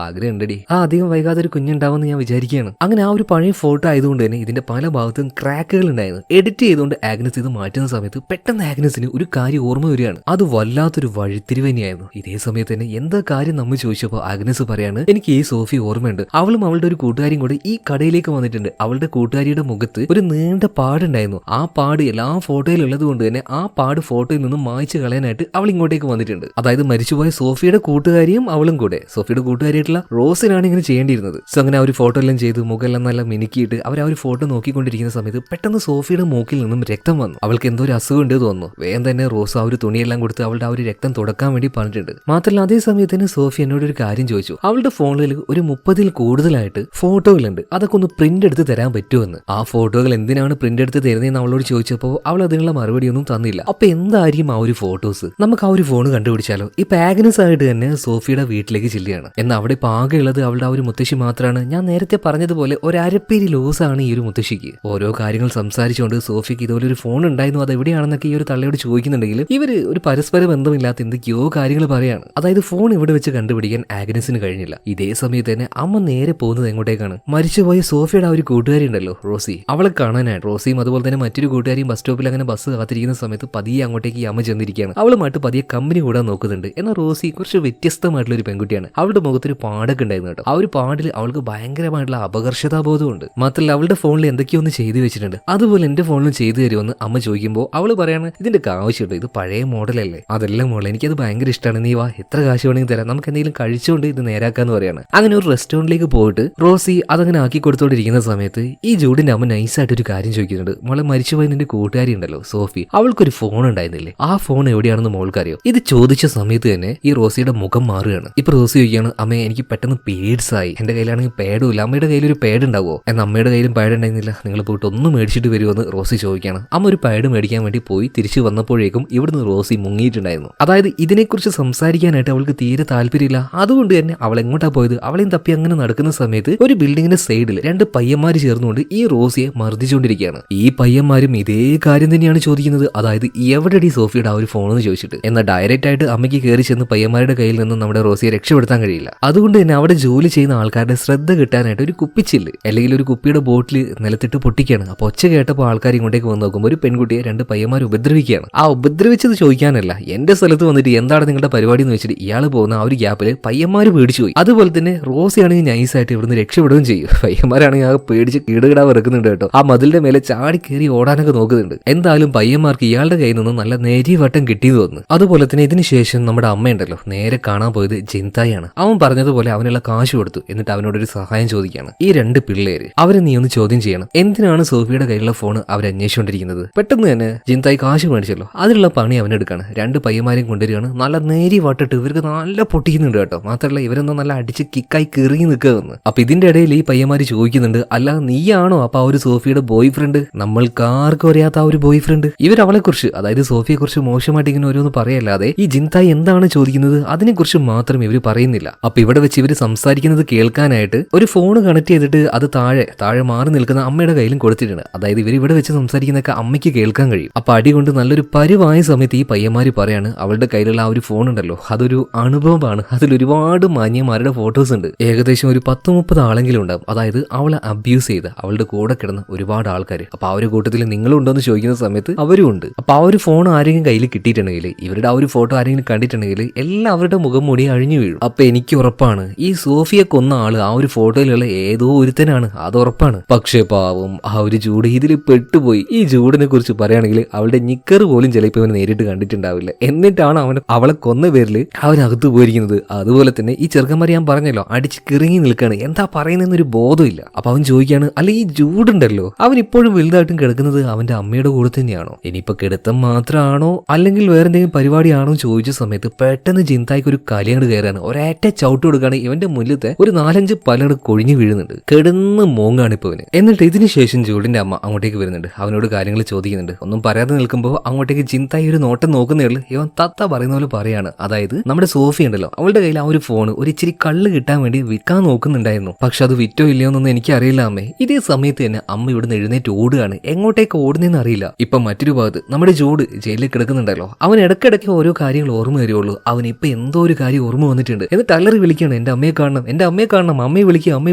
ആഗ്രഹം ഉണ്ടടി, അധികം വൈകാതെ ഒരു കുഞ്ഞുണ്ടാവുമെന്ന് ഞാൻ വിചാരിക്കുകയാണ്. അങ്ങനെ ആ ഒരു പഴയ ഫോട്ടോ ആയതുകൊണ്ട് തന്നെ ഇതിന്റെ പല ഭാഗത്തും ക്രാക്കുകൾ ഉണ്ടായിരുന്നു. എഡിറ്റ് ചെയ്തുകൊണ്ട് ആഗ്നസ് ഇത് മാറ്റുന്ന സമയത്ത് പെട്ടെന്ന് ആഗ്നസിന് ഒരു കാര്യം ഓർമ്മ വരികയാണ്. അത് വല്ലാത്തൊരു വഴിത്തിരിവ് തന്നെയായിരുന്നു. ഇതേ സമയത്ത് തന്നെ എന്താ കാര്യം നമ്മൾ ചോദിച്ചപ്പോൾ ആഗ്നസ് പറയാണ്, എനിക്ക് ഈ സോഫി ഓർമ്മയുണ്ട്, അവളും അവളുടെ ഒരു കൂട്ടുകാരിയും കൂടെ ഈ കടയിലേക്ക് വന്നിട്ടുണ്ട്. അവളുടെ കൂട്ടുകാരിയുടെ മുഖത്ത് ഒരു നീണ്ട പാടുണ്ടായിരുന്നു. ആ പാട് എല്ലാ ഫോട്ടോയിൽ ഉള്ളത് കൊണ്ട് തന്നെ ആ പാട് ഫോട്ടോയിൽ നിന്നും മായ്ച്ചു കളയാനായിട്ട് അവൾ ഇങ്ങോട്ടേക്ക് വന്നിട്ടുണ്ട്. അതായത് മരിച്ചുപോയ സോഫിയുടെ കൂട്ടുകാരിയും അവളും കൂടെ, സോഫിയുടെ കൂട്ടുകാരിയായിട്ടുള്ള റോസിനാണ് ഇങ്ങനെ ചെയ്യേണ്ടിയിരുന്നത്. സോ അങ്ങനെ ആ ഒരു ഫോട്ടോ എല്ലാം ചെയ്ത് മുഖമെല്ലാം നല്ല മിനുക്കിയിട്ട് അവർ ആ ഒരു ഫോട്ടോ നോക്കിക്കൊണ്ടിരിക്കുന്ന സമയത്ത് പെട്ടെന്ന് സോഫിയുടെ മൂക്കിൽ നിന്നും രക്തം വന്നു. അവൾക്ക് എന്തോ ഒരു അസുഖം ഉണ്ട് തോന്നുന്നു. വേഗം തന്നെ റോസ് ആ ഒരു തുണിയെല്ലാം കൊടുത്ത് അവളുടെ ആ ഒരു രക്തം തുടക്കാൻ വേണ്ടി പറഞ്ഞിട്ടുണ്ട്. മാത്രമല്ല അതേ സമയത്ത് തന്നെ സോഫി എന്നോട് ഒരു കാര്യം ചോദിച്ചു, അവളുടെ ഫോണിൽ ഒരു 30-ൽ കൂടുതലായിട്ട് ഫോട്ടോകളുണ്ട്, അതൊക്കെ ഒന്ന് പ്രിന്റ് എടുത്ത് തരാൻ പറ്റുമെന്ന്. ആ ഫോട്ടോകൾ എന്തിനാണ് പ്രിന്റ് എടുത്ത് തരുന്നതെന്ന് അവളോട് ചോദിച്ചപ്പോൾ അവൾ അതിനുള്ള മറുപടി ഒന്നും തന്നില്ല. അപ്പൊ എന്തായിരിക്കും ആ ഒരു ഫോട്ടോസ്, നമുക്ക് ആ ഒരു ഫോൺ കണ്ടുപിടിച്ചാലോ. ഇപ്പൊ ആഗ്നസ് ആയിട്ട് തന്നെ സോഫിയുടെ വീട്ടിലേക്ക് ചെല്ലുകയാണ്. എന്നാൽ അവിടെ ഇപ്പൊ ആകെയുള്ളത് അവളുടെ ആ ഒരു മുത്തശ്ശി മാത്രമാണ്. ഞാൻ നേരത്തെ പറഞ്ഞതുപോലെ ഒരു അരപ്പേരി ലോസ് ആണ് ഈ ഒരു മുത്തശ്ശിക്ക്. ഓരോ കാര്യങ്ങൾ സംസാരിച്ചുകൊണ്ട് സോഫിക്ക് ഇതുപോലെ ഒരു ഫോൺ ഉണ്ടായിരുന്നു, അത് എവിടെയാണെന്നൊക്കെ ഈ ഒരു തള്ളയോട് ചോദിക്കുന്നുണ്ടെങ്കിൽ ഇവര് ഒരു പരസ്പര ബന്ധമില്ലാത്ത എന്തൊക്കെയോ കാര്യങ്ങൾ പറയാണ്. അതായത് ഫോൺ ഇവിടെ വെച്ച് കണ്ടുപിടിക്കാൻ ആഗ്നസിന് കഴിഞ്ഞില്ല. ഇതേ സമയത്ത് തന്നെ അമ്മ നേരെ പോകുന്നത് എങ്ങോട്ടേക്കാണ്, മരിച്ചുപോയ സോഫിയുടെ ആ ഒരു കൂട്ടുകാരി ഉണ്ടല്ലോ റോസി, അവളെ കാണാനായിട്ട്. റോസിയും അതുപോലെ തന്നെ മറ്റൊരു കൂട്ടുകാരിയും ബസ് സ്റ്റോപ്പിൽ അങ്ങനെ ബസ് കാത്തിരിക്കുന്ന സമയത്ത് പതിയെ അങ്ങോട്ടേക്ക് ഈ അമ്മ ചെന്നിരിക്കുകയാണ്. അവളുമായിട്ട് പതിയെ കമ്പനി കൂടാൻ നോക്കുന്നുണ്ട്. എന്നാൽ റോസി കുറച്ച് വ്യത്യസ്തമായിട്ടുള്ള ഒരു പെൺകുട്ടിയാണ്. അവളുടെ മുഖത്തൊരു പാടൊക്കെ ഉണ്ടായിരുന്നു കേട്ടോ. ആ ഒരു പാടിൽ അവൾക്ക് ഭയങ്കരമായിട്ടുള്ള അപകർഷതാബോധമുണ്ട്. മാത്രമല്ല അവളുടെ ഫോണിൽ എന്തൊക്കെയോ ഒന്ന് ചെയ്തു വെച്ചിട്ടുണ്ട്. അതുപോലെ എന്റെ ഫോണിലും ചെയ്തു തരുമെന്ന് അമ്മ ചോദിക്കുമ്പോൾ അവള് പറയാണ്, ഇതിന്റെ ആവശ്യമുണ്ട്, ഇത് പഴയ മോഡലല്ലേ. അതെല്ലാം മോളെ, എനിക്കത് ഭയങ്കര ഇഷ്ടമാണ്, നീ വാ, എത്ര കാശ് വേണമെങ്കിൽ തരാം, നമുക്ക് എന്തെങ്കിലും കഴിച്ചുകൊണ്ട് ഇത് നേരാക്കാന്ന് പറയാണ്. അങ്ങനെ ഒരു റെസ്റ്റോറന്റിലേക്ക് പോയിട്ട് റോസി അതങ്ങനെ ആക്കി കൊടുത്തോണ്ടിരിക്കുന്ന സമയത്ത് ഈ ജൂഡിന്റെ അമ്മ നൈസായിട്ട് ഒരു കാര്യം ചോദിക്കുന്നുണ്ട്. മോളെ മരിച്ചുപോയി നിന്റെ കൂട്ടുകാരി ഉണ്ടല്ലോ സോഫി, അവൾക്കൊരു ഫോൺ ഉണ്ടായിരുന്നില്ലേ, ആ ഫോൺ എവിടെയാണെന്ന് മോൾക്കറിയോ? ഇത് ചോദിച്ച സമയത്ത് തന്നെ ഈ റോസിയുടെ മുഖം മാറുകയാണ്. ഇപ്പൊ റോസി ചോദിക്കുകയാണ്, അമ്മേ എനിക്ക് പെട്ടെന്ന് പേഡ്സ് ആയി, എന്റെ കയ്യിലാണെങ്കിൽ പേഡും ഇല്ല, അമ്മയുടെ കയ്യിൽ ഒരു ചെറിയൊരു പാഡ് ഉണ്ടാവുമോ എന്ന അമ്മയുടെ കയ്യിലും പാഡ് ഉണ്ടായിരുന്നില്ല. നിങ്ങൾ പോയിട്ട് ഒന്ന് മേടിച്ചിട്ട് വരുമെന്ന് റോസി ചോദിക്കുകയാണ്. അമ്മ ഒരു പാഡ് മേടിക്കാൻ വേണ്ടി പോയി തിരിച്ചു വന്നപ്പോഴേക്കും ഇവിടുന്ന് റോസി മുങ്ങിയിട്ടുണ്ടായിരുന്നു. അതായത് ഇതിനെക്കുറിച്ച് സംസാരിക്കാനായിട്ട് അവൾക്ക് തീരെ താല്പര്യമില്ല. അതുകൊണ്ട് തന്നെ അവൾ എങ്ങോട്ടാ പോയത്? അവളെയും തപ്പി അങ്ങനെ നടക്കുന്ന സമയത്ത് ഒരു ബിൽഡിങ്ങിന്റെ സൈഡിൽ 2 പയ്യന്മാര് ചേർന്നുകൊണ്ട് ഈ റോസിയെ മർദ്ദിച്ചുകൊണ്ടിരിക്കുകയാണ്. ഈ പയ്യന്മാരും ഇതേ കാര്യം തന്നെയാണ് ചോദിക്കുന്നത്. അതായത് എവിടെയാണ് സോഫിയുടെ ആ ഒരു ഫോൺ എന്ന് ചോദിച്ചിട്ട്. എന്നാൽ ഡയറക്റ്റ് ആയിട്ട് അമ്മയ്ക്ക് കയറി ചെന്ന് പയ്യന്മാരുടെ കയ്യിൽ നിന്നും നമ്മുടെ റോസിയെ രക്ഷപ്പെടുത്താൻ കഴിയില്ല. അതുകൊണ്ട് തന്നെ അവിടെ ജോലി ചെയ്യുന്ന ആൾക്കാരുടെ ശ്രദ്ധ കിട്ടാനായിട്ട് ഒരു കുപ്പിച്ചില്ല് അല്ലെങ്കിൽ ഒരു കുപ്പിയുടെ ബോട്ടിൽ നിലത്തിട്ട് പൊട്ടിക്കുകയാണ്. അപ്പൊ ഒച്ച കേട്ടപ്പോൾ ആൾക്കാർ ഇങ്ങോട്ടേക്ക് വന്ന് നോക്കുമ്പോൾ ഒരു പെൺകുട്ടിയെ 2 പയ്യന്മാർ ഉപദ്രവിക്കുകയാണ്. ആ ഉപദ്രവിച്ചത് ചോദിക്കാനല്ല, എന്റെ സ്ഥലത്ത് വന്നിട്ട് എന്താണ് നിങ്ങളുടെ പരിപാടി എന്ന് വെച്ചിട്ട് ഇയാൾ പോകുന്ന ആ ഒരു ഗ്യാപ്പിൽ പയ്യന്മാർ പേടിച്ചു പോയി. അതുപോലെ തന്നെ റോസിയാണെങ്കിൽ നൈസായിട്ട് ഇവിടുന്ന് രക്ഷപ്പെടുകയും ചെയ്യും. പയ്യന്മാരാണെങ്കിൽ ആ പേടിച്ച് കീടുകിടാ വെറുക്കുന്നുണ്ട് കേട്ടോ. ആ മതിലിന്റെ മേലെ ചാടി കയറി ഓടാനൊക്കെ നോക്കുന്നുണ്ട്. എന്തായാലും പയ്യന്മാർക്ക് ഇയാളുടെ കയ്യിൽ നിന്ന് നല്ല നേരിവട്ടം കിട്ടിയെന്ന് തോന്നുന്നു. അതുപോലെ തന്നെ ഇതിന് ശേഷം നമ്മുടെ അമ്മയുണ്ടല്ലോ നേരെ കാണാൻ പോയത് ജിൻതായാണ്. അവൻ പറഞ്ഞതുപോലെ അവനുള്ള കാശ് കൊടുത്തു. എന്നിട്ട് അവനോടൊരു സഹായം ചോദിക്കുകയാണ്. ഈ 2 പിള്ളേര് അവരെ നീ ഒന്ന് ചോദ്യം ചെയ്യണം. എന്തിനാണ് സോഫിയുടെ കയ്യിലുള്ള ഫോൺ അവർ അന്വേഷിച്ചുകൊണ്ടിരിക്കുന്നത്? പെട്ടെന്ന് തന്നെ ജിൻതായി കാശ് മേടിച്ചല്ലോ, അതിലുള്ള പണി അവനെടുക്കാണ്. 2 പയ്യന്മാരെയും കൊണ്ടുവരികയാണ്. നല്ല നേരി വട്ടിട്ട് ഇവർക്ക് നല്ല പൊട്ടിക്കുന്നുണ്ട് കേട്ടോ. മാത്രമല്ല ഇവരൊന്നും നല്ല അടിച്ച് കിക്കായി കിറങ്ങി നിൽക്കുകയെന്ന്. അപ്പൊ ഇതിന്റെ ഇടയിൽ ഈ പയ്യന്മാര് ചോദിക്കുന്നുണ്ട്, അല്ല നീയാണോ അപ്പൊ ആ ഒരു സോഫിയുടെ ബോയ് ഫ്രണ്ട്? നമ്മൾക്കാർക്കും അറിയാത്ത ആ ഒരു ബോയ് ഫ്രണ്ട്. ഇവർ അവളെ കുറിച്ച് അതായത് സോഫിയെ കുറിച്ച് മോശമായിട്ട് ഇങ്ങനെ ഓരോന്ന് പറയല്ലാതെ ഈ ജിൻതായി എന്താണ് ചോദിക്കുന്നത് അതിനെ കുറിച്ച് മാത്രം ഇവർ പറയുന്നില്ല. അപ്പൊ ഇവിടെ വെച്ച് ഇവർ സംസാരിക്കുന്നത് കേൾക്കാനായിട്ട് ഒരു ഫോൺ കണക്ട് ചെയ്തിട്ട് അത് താഴെ മാറി നിൽക്കുന്ന അമ്മയുടെ കയ്യിലും കൊടുത്തിട്ടുണ്ട്. അതായത് ഇവർ ഇവിടെ വെച്ച് സംസാരിക്കുന്നതൊക്കെ അമ്മയ്ക്ക് കേൾക്കാൻ കഴിയും. അപ്പൊ അടി കൊണ്ട് നല്ലൊരു പരിവായ സമയത്ത് ഈ പയ്യന്മാര് പറയാണ് അവളുടെ കയ്യിലുള്ള ആ ഒരു ഫോൺ ഉണ്ടല്ലോ അതൊരു അനുഭവമാണ്. അതിൽ ഒരുപാട് മാന്യന്മാരുടെ ഫോട്ടോസ് ഉണ്ട്. ഏകദേശം ഒരു 10-30 ആളെങ്കിലും ഉണ്ടാവും. അതായത് അവളെ അബ്യൂസ് ചെയ്ത് അവളുടെ കൂടെ കിടന്ന ഒരുപാട് ആൾക്കാർ. അപ്പൊ ആ ഒരു കൂട്ടത്തിൽ നിങ്ങളുണ്ടോ എന്ന് ചോദിക്കുന്ന സമയത്ത് അവരും ഉണ്ട്. അപ്പൊ ആ ഒരു ഫോൺ ആരെങ്കിലും കയ്യിൽ കിട്ടിയിട്ടുണ്ടെങ്കിൽ ഇവരുടെ ആ ഒരു ഫോട്ടോ ആരെങ്കിലും കണ്ടിട്ടുണ്ടെങ്കിൽ എല്ലാവരുടെ മുഖം മൂടി അഴിഞ്ഞു വീഴും. അപ്പൊ എനിക്ക് ഉറപ്പാണ് ഈ സോഫിയെ കൊന്ന ആള് ആ ഒരു ഫോട്ടോയിലുള്ള ഏതോ ഒരുത്തനാണ്, അത് ഉറപ്പാണ്. പക്ഷേ പാവം ആ ഒരു ജൂഡ് ഇതിൽ പെട്ടുപോയി. ഈ ജൂഡിനെ കുറിച്ച് പറയുകയാണെങ്കിൽ അവളുടെ നിക്കർ പോലും ചിലപ്പോൾ അവന് നേരിട്ട് കണ്ടിട്ടുണ്ടാവില്ല. എന്നിട്ടാണ് അവളെ കൊന്ന പേരിൽ അവനകത്ത് പോയിരിക്കുന്നത്. അതുപോലെ തന്നെ ഈ ചെറുക്കന്മാരെ ഞാൻ പറഞ്ഞല്ലോ അടിച്ച് കിറങ്ങി നിൽക്കുകയാണ്. എന്താ പറയുന്നൊരു ബോധമില്ല. അപ്പൊ അവൻ ചോദിക്കുകയാണ്, അല്ല ഈ ജൂഡുണ്ടല്ലോ അവൻ ഇപ്പോഴും വലുതായിട്ടും കിടക്കുന്നത് അവന്റെ അമ്മയുടെ കൂടെ തന്നെയാണോ? ഇനിയിപ്പോ കിടത്തം മാത്രമാണോ അല്ലെങ്കിൽ വേറെ എന്തെങ്കിലും പരിപാടിയാണോ ചോദിച്ച സമയത്ത് പെട്ടെന്ന് ജിൻതായ്ക്ക് ഒരു കലിയങ്ങട് കയറാണ്. ഒരേറ്റ ചവിട്ട് കൊടുക്കുകയാണ്. ഇവന്റെ മുന്നിലത്തെ ഒരു 4-5 പല്ലങ്ങട് കൊഴിഞ്ഞു വീഴുന്നുണ്ട്. കിടന്ന് മോങ്ങാണ് ഇപ്പൊ അവന്. എന്നിട്ട് ഇതിന് ശേഷം ജൂഡിന്റെ അമ്മ അങ്ങോട്ടേക്ക് വരുന്നുണ്ട്. അവനോട് കാര്യങ്ങൾ ചോദിക്കുന്നുണ്ട്. ഒന്നും പറയാതെ നിൽക്കുമ്പോൾ അങ്ങോട്ടേക്ക് ജിൻതായി ഒരു നോട്ടം നോക്കുന്നേ ഉള്ളൂ. ഇവൻ തത്ത പറയുന്ന പോലെ പറയാണ്. അതായത് നമ്മുടെ സോഫി ഉണ്ടല്ലോ അവളുടെ കയ്യിൽ ആ ഒരു ഫോൺ ഒരു ഇച്ചിരി കള്ള് കിട്ടാൻ വേണ്ടി വിൽക്കാൻ നോക്കുന്നുണ്ടായിരുന്നു. പക്ഷെ അത് വിറ്റോ ഇല്ലയോ എന്നൊന്നും എനിക്ക് അറിയില്ല അമ്മേ. ഇതേ സമയത്ത് തന്നെ അമ്മ ഇവിടുന്ന് എഴുന്നേറ്റ് ഓടുകയാണ്. എങ്ങോട്ടേക്ക് ഓടുന്നതെന്ന് അറിയില്ല. ഇപ്പൊ മറ്റൊരു ഭാഗത്ത് നമ്മുടെ ജൂഡ് ജയിലിൽ കിടക്കുന്നുണ്ടല്ലോ. അവൻ ഇടയ്ക്കിടയ്ക്ക് ഓരോ കാര്യങ്ങൾ ഓർമ്മ വരുള്ളൂ. അവൻ ഇപ്പൊ എന്തോ ഒരു കാര്യം ഓർമ്മ വന്നിട്ടുണ്ട്. എന്നിട്ട് അലറി വിളിക്കുകയാണ്, എന്റെ അമ്മയെ കാണണം, എന്റെ അമ്മയെ കാണണം, അമ്മയെ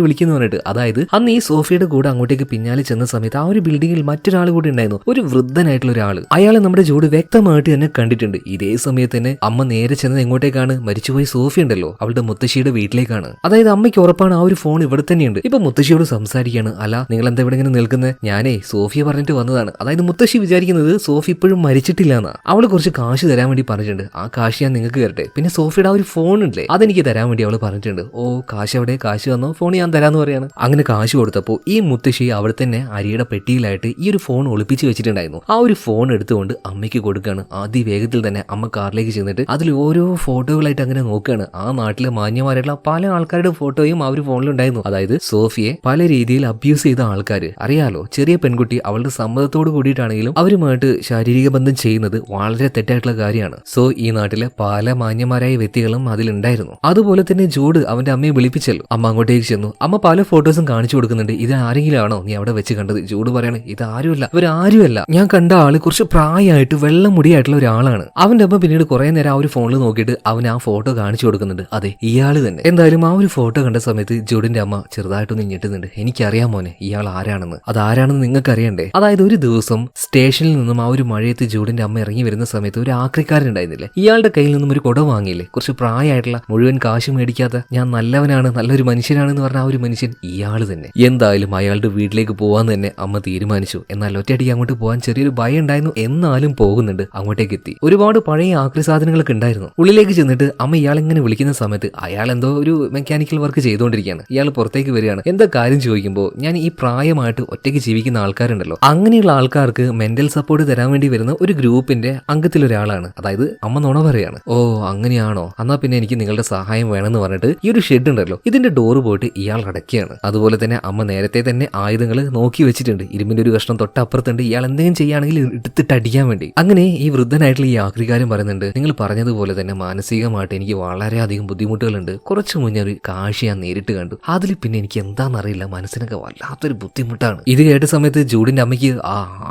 വിളിക്കുന്നു പറഞ്ഞിട്ട്. അതായത് അന്ന് ഈ സോഫിയുടെ കൂടെ അങ്ങോട്ടേക്ക് പിന്നാലെ ചെന്ന സമയത്ത് ആ ഒരു ബിൽഡിങ്ങിൽ മറ്റൊരാൾ കൂടി ഉണ്ടായിരുന്നു, ഒരു വൃദ്ധനായിട്ടുള്ള ഒരാൾ. അയാളെ നമ്മുടെ ജൂഡ് വ്യക്തമായിട്ട് തന്നെ കണ്ടിട്ടുണ്ട്. ഇതേ സമയത്ത് തന്നെ അമ്മ നേരെ ചെന്നത് എങ്ങോട്ടേക്കാണ്? മരിച്ചുപോയി സോഫി ഉണ്ടല്ലോ അവളുടെ മുത്തശ്ശിയുടെ വീട്ടിലേക്കാണ്. അതായത് അമ്മയ്ക്ക് ഉറപ്പാണ് ആ ഒരു ഫോൺ ഇവിടെ തന്നെയുണ്ട്. ഇപ്പൊ മുത്തശ്ശിയോട് സംസാരിക്കുകയാണ്. അല്ല നിങ്ങൾ എന്താ ഇവിടെ ഇങ്ങനെ നിൽക്കുന്നത്? ഞാനേ സോഫിയെ പറഞ്ഞിട്ട് വന്നതാണ്. അതായത് മുത്തശ്ശി വിചാരിക്കുന്നത് സോഫി ഇപ്പോഴും മരിച്ചിട്ടില്ല എന്നാ. അവള് കുറച്ച് കാശ് തരാൻ വേണ്ടി പറഞ്ഞിട്ടുണ്ട്. ആ കാശ് ഞാൻ നിങ്ങൾക്ക് തരട്ടെ. പിന്നെ സോഫിയുടെ ആ ഒരു ഫോൺ ഉണ്ടല്ലേ അതെനിക്ക് തരാൻ വേണ്ടി അവള് പറഞ്ഞിട്ടുണ്ട്. ഓ കാശ് എവിടെ? കാശ് വന്നോ? ഫോൺ ഞാൻ തരാന്ന് പറയാണ്. അങ്ങനെ കാശ് കൊടുത്തപ്പോൾ ഈ മുത്തശ്ശി അവിടെ തന്നെ അരിയുടെ പെട്ടിയിലായിട്ട് ഈ ഒരു ഫോൺ ഒളിപ്പിച്ച് വെച്ചിട്ടുണ്ടായിരുന്നു. ആ ഒരു ഫോൺ എടുത്തുകൊണ്ട് അമ്മയ്ക്ക് കൊടുക്കുകയാണ്. അതിവേഗത്തിൽ തന്നെ അമ്മ കാറിലേക്ക് ചെന്നിട്ട് അതിൽ ഓരോ ഫോട്ടോകളായിട്ട് അങ്ങനെ നോക്കുകയാണ്. ആ നാട്ടിലെ മാന്യമാരായിട്ടുള്ള പല ആൾക്കാരുടെ ഫോട്ടോയും ആ ഒരു ഫോണിലുണ്ടായിരുന്നു. അതായത് സോഫിയെ പല രീതിയിൽ അബ്യൂസ് ചെയ്ത ആൾക്കാർ. അറിയാലോ, ചെറിയ പെൺകുട്ടി അവളുടെ സമ്മതത്തോട് കൂടിയിട്ടാണെങ്കിലും അവരുമായിട്ട് ശാരീരിക ബന്ധം ചെയ്യുന്നത് വളരെ തെറ്റായിട്ടുള്ള കാര്യമാണ്. സോ ഈ നാട്ടിലെ പല മാന്യമാരായ വ്യക്തികളും അതിലുണ്ടായിരുന്നു. അതുപോലെ തന്നെ ജൂഡ് അവന്റെ അമ്മയെ വിളിപ്പിച്ചല്ലോ. അമ്മ അങ്ങോട്ടേക്ക് ചെന്നു. അമ്മ പല ഫോട്ടോസും കാണിച്ചു കൊടുക്കുന്നുണ്ട്. ഇത് ആരെങ്കിലും ആണോ നീ അവിടെ വെച്ച് കണ്ടത്? ജൂഡ് പറയാണ്, ഇത് ആരുമല്ല, ഇവരാരുമല്ല. ഞാൻ കണ്ട ആള് കുറച്ച് പ്രായമായിട്ട് വെള്ളം മുടിയായിട്ടുള്ള ഒരാളാണ്. അവന്റെ അമ്മ പിന്നീട് കുറെ നേരം ആ ഒരു ഫോണിൽ നോക്കിയിട്ട് അവൻ ആ ഫോട്ടോ കാണിച്ചു കൊടുക്കുന്നുണ്ട്. അതെ ഇയാള് തന്നെ. എന്തായാലും ആ ഒരു ഫോട്ടോ കണ്ട സമയത്ത് ജൂഡിന്റെ അമ്മ ചെറുതായിട്ടൊന്ന് ഞെട്ടുന്നുണ്ട്. എനിക്കറിയാം മോനെ ഇയാൾ ആരാണെന്ന്. അതാരാണെന്ന് നിങ്ങൾക്ക് അറിയണ്ടേ? അതായത് ഒരു ദിവസം സ്റ്റേഷനിൽ നിന്നും ആ ഒരു മഴയത്ത് ജൂഡിന്റെ അമ്മ ഇറങ്ങി വരുന്ന സമയത്ത് ഒരു ആക്രിക്കാരനുണ്ടായിരുന്നില്ലേ, ഇയാളുടെ കയ്യിൽ നിന്നും ഒരു കുട വാങ്ങിയില്ലേ, കുറച്ച് പ്രായമായിട്ടുള്ള മുഴുവൻ കാശ് മേടിക്കാത്ത ഞാൻ നല്ലവനാണ് നല്ലൊരു മനുഷ്യനാണെന്ന് പറഞ്ഞ ആ ഒരു മനുഷ്യൻ ഇയാള് തന്നെ. എന്തായാലും അയാളുടെ വീട്ടിലേക്ക് പോവാൻ തന്നെ അമ്മ തീരുമാനിച്ചു. എന്നാൽ ഒറ്റയടിക്ക് അങ്ങോട്ട് പോകാൻ ചെറിയൊരു ഭയം ഉണ്ടായിരുന്നു. എന്നാലും പോകുന്നുണ്ട്. അങ്ങോട്ടേക്ക് എത്തി. ഒരുപാട് പഴയ ആക്രി സാധനങ്ങളൊക്കെ ഉണ്ടായിരുന്നു. ഉള്ളിലേക്ക് ചെന്നിട്ട് അമ്മ ഇയാളെങ്ങനെ വിളിക്കുന്ന സമയത്ത് അയാൾ എന്തോ ഒരു മെക്കാനിക്കൽ വർക്ക് ചെയ്തുകൊണ്ടിരിക്കുകയാണ്. ഇയാൾ പുറത്തേക്ക് വരികയാണ്. എന്താ കാര്യം ചോദിക്കുമ്പോൾ ഞാൻ ഈ പ്രായമായിട്ട് ഒറ്റയ്ക്ക് ജീവിക്കുന്ന ആൾക്കാരുണ്ടല്ലോ അങ്ങനെയുള്ള ആൾക്കാർക്ക് മെന്റൽ സപ്പോർട്ട് തരാൻ വേണ്ടി വരുന്ന ഒരു ഗ്രൂപ്പിന്റെ അംഗത്തിലൊരാളാണ്. അതായത് അമ്മ നുണ പറയാണ്. ഓ അങ്ങനെയാണോ, എന്നാ പിന്നെ എനിക്ക് നിങ്ങളുടെ സഹായം വേണമെന്ന് പറഞ്ഞിട്ട് ഈ ഒരു ഷെഡ് ഉണ്ടല്ലോ ഇതിന്റെ ഡോറ് പോയിട്ട് ഇയാൾ അടയ്ക്കുകയാണ്. കൊടുക്കുകയാണ്. അതുപോലെ തന്നെ അമ്മ നേരത്തെ തന്നെ ആയുധങ്ങൾ നോക്കി വെച്ചിട്ടുണ്ട്. ഇരുമ്പിന്റെ ഒരു കഷ്ണം തൊട്ടപ്പുറത്തുണ്ട്. ഇയാൾ എന്തെങ്കിലും ചെയ്യുകയാണെങ്കിൽ എടുത്തിട്ട് അടിക്കാൻ വേണ്ടി. അങ്ങനെ ഈ വൃദ്ധനായിട്ടുള്ള ഈ ആക്രിക്കാരൻ പറയുന്നുണ്ട്, നിങ്ങൾ പറഞ്ഞതുപോലെ തന്നെ മാനസികമായിട്ട് എനിക്ക് വളരെയധികം ബുദ്ധിമുട്ടുകളുണ്ട്. കുറച്ചു മുന്നേ ഒരു കാഴ്ച ഞാൻ നേരിട്ട് കണ്ടു. അതിൽ പിന്നെ എനിക്ക് എന്താണെന്നറിയില്ല, മനസ്സിനൊക്കെ വല്ലാത്തൊരു ബുദ്ധിമുട്ടാണ്. ഇത് കേട്ട സമയത്ത് ജൂഡിന്റെ അമ്മയ്ക്ക്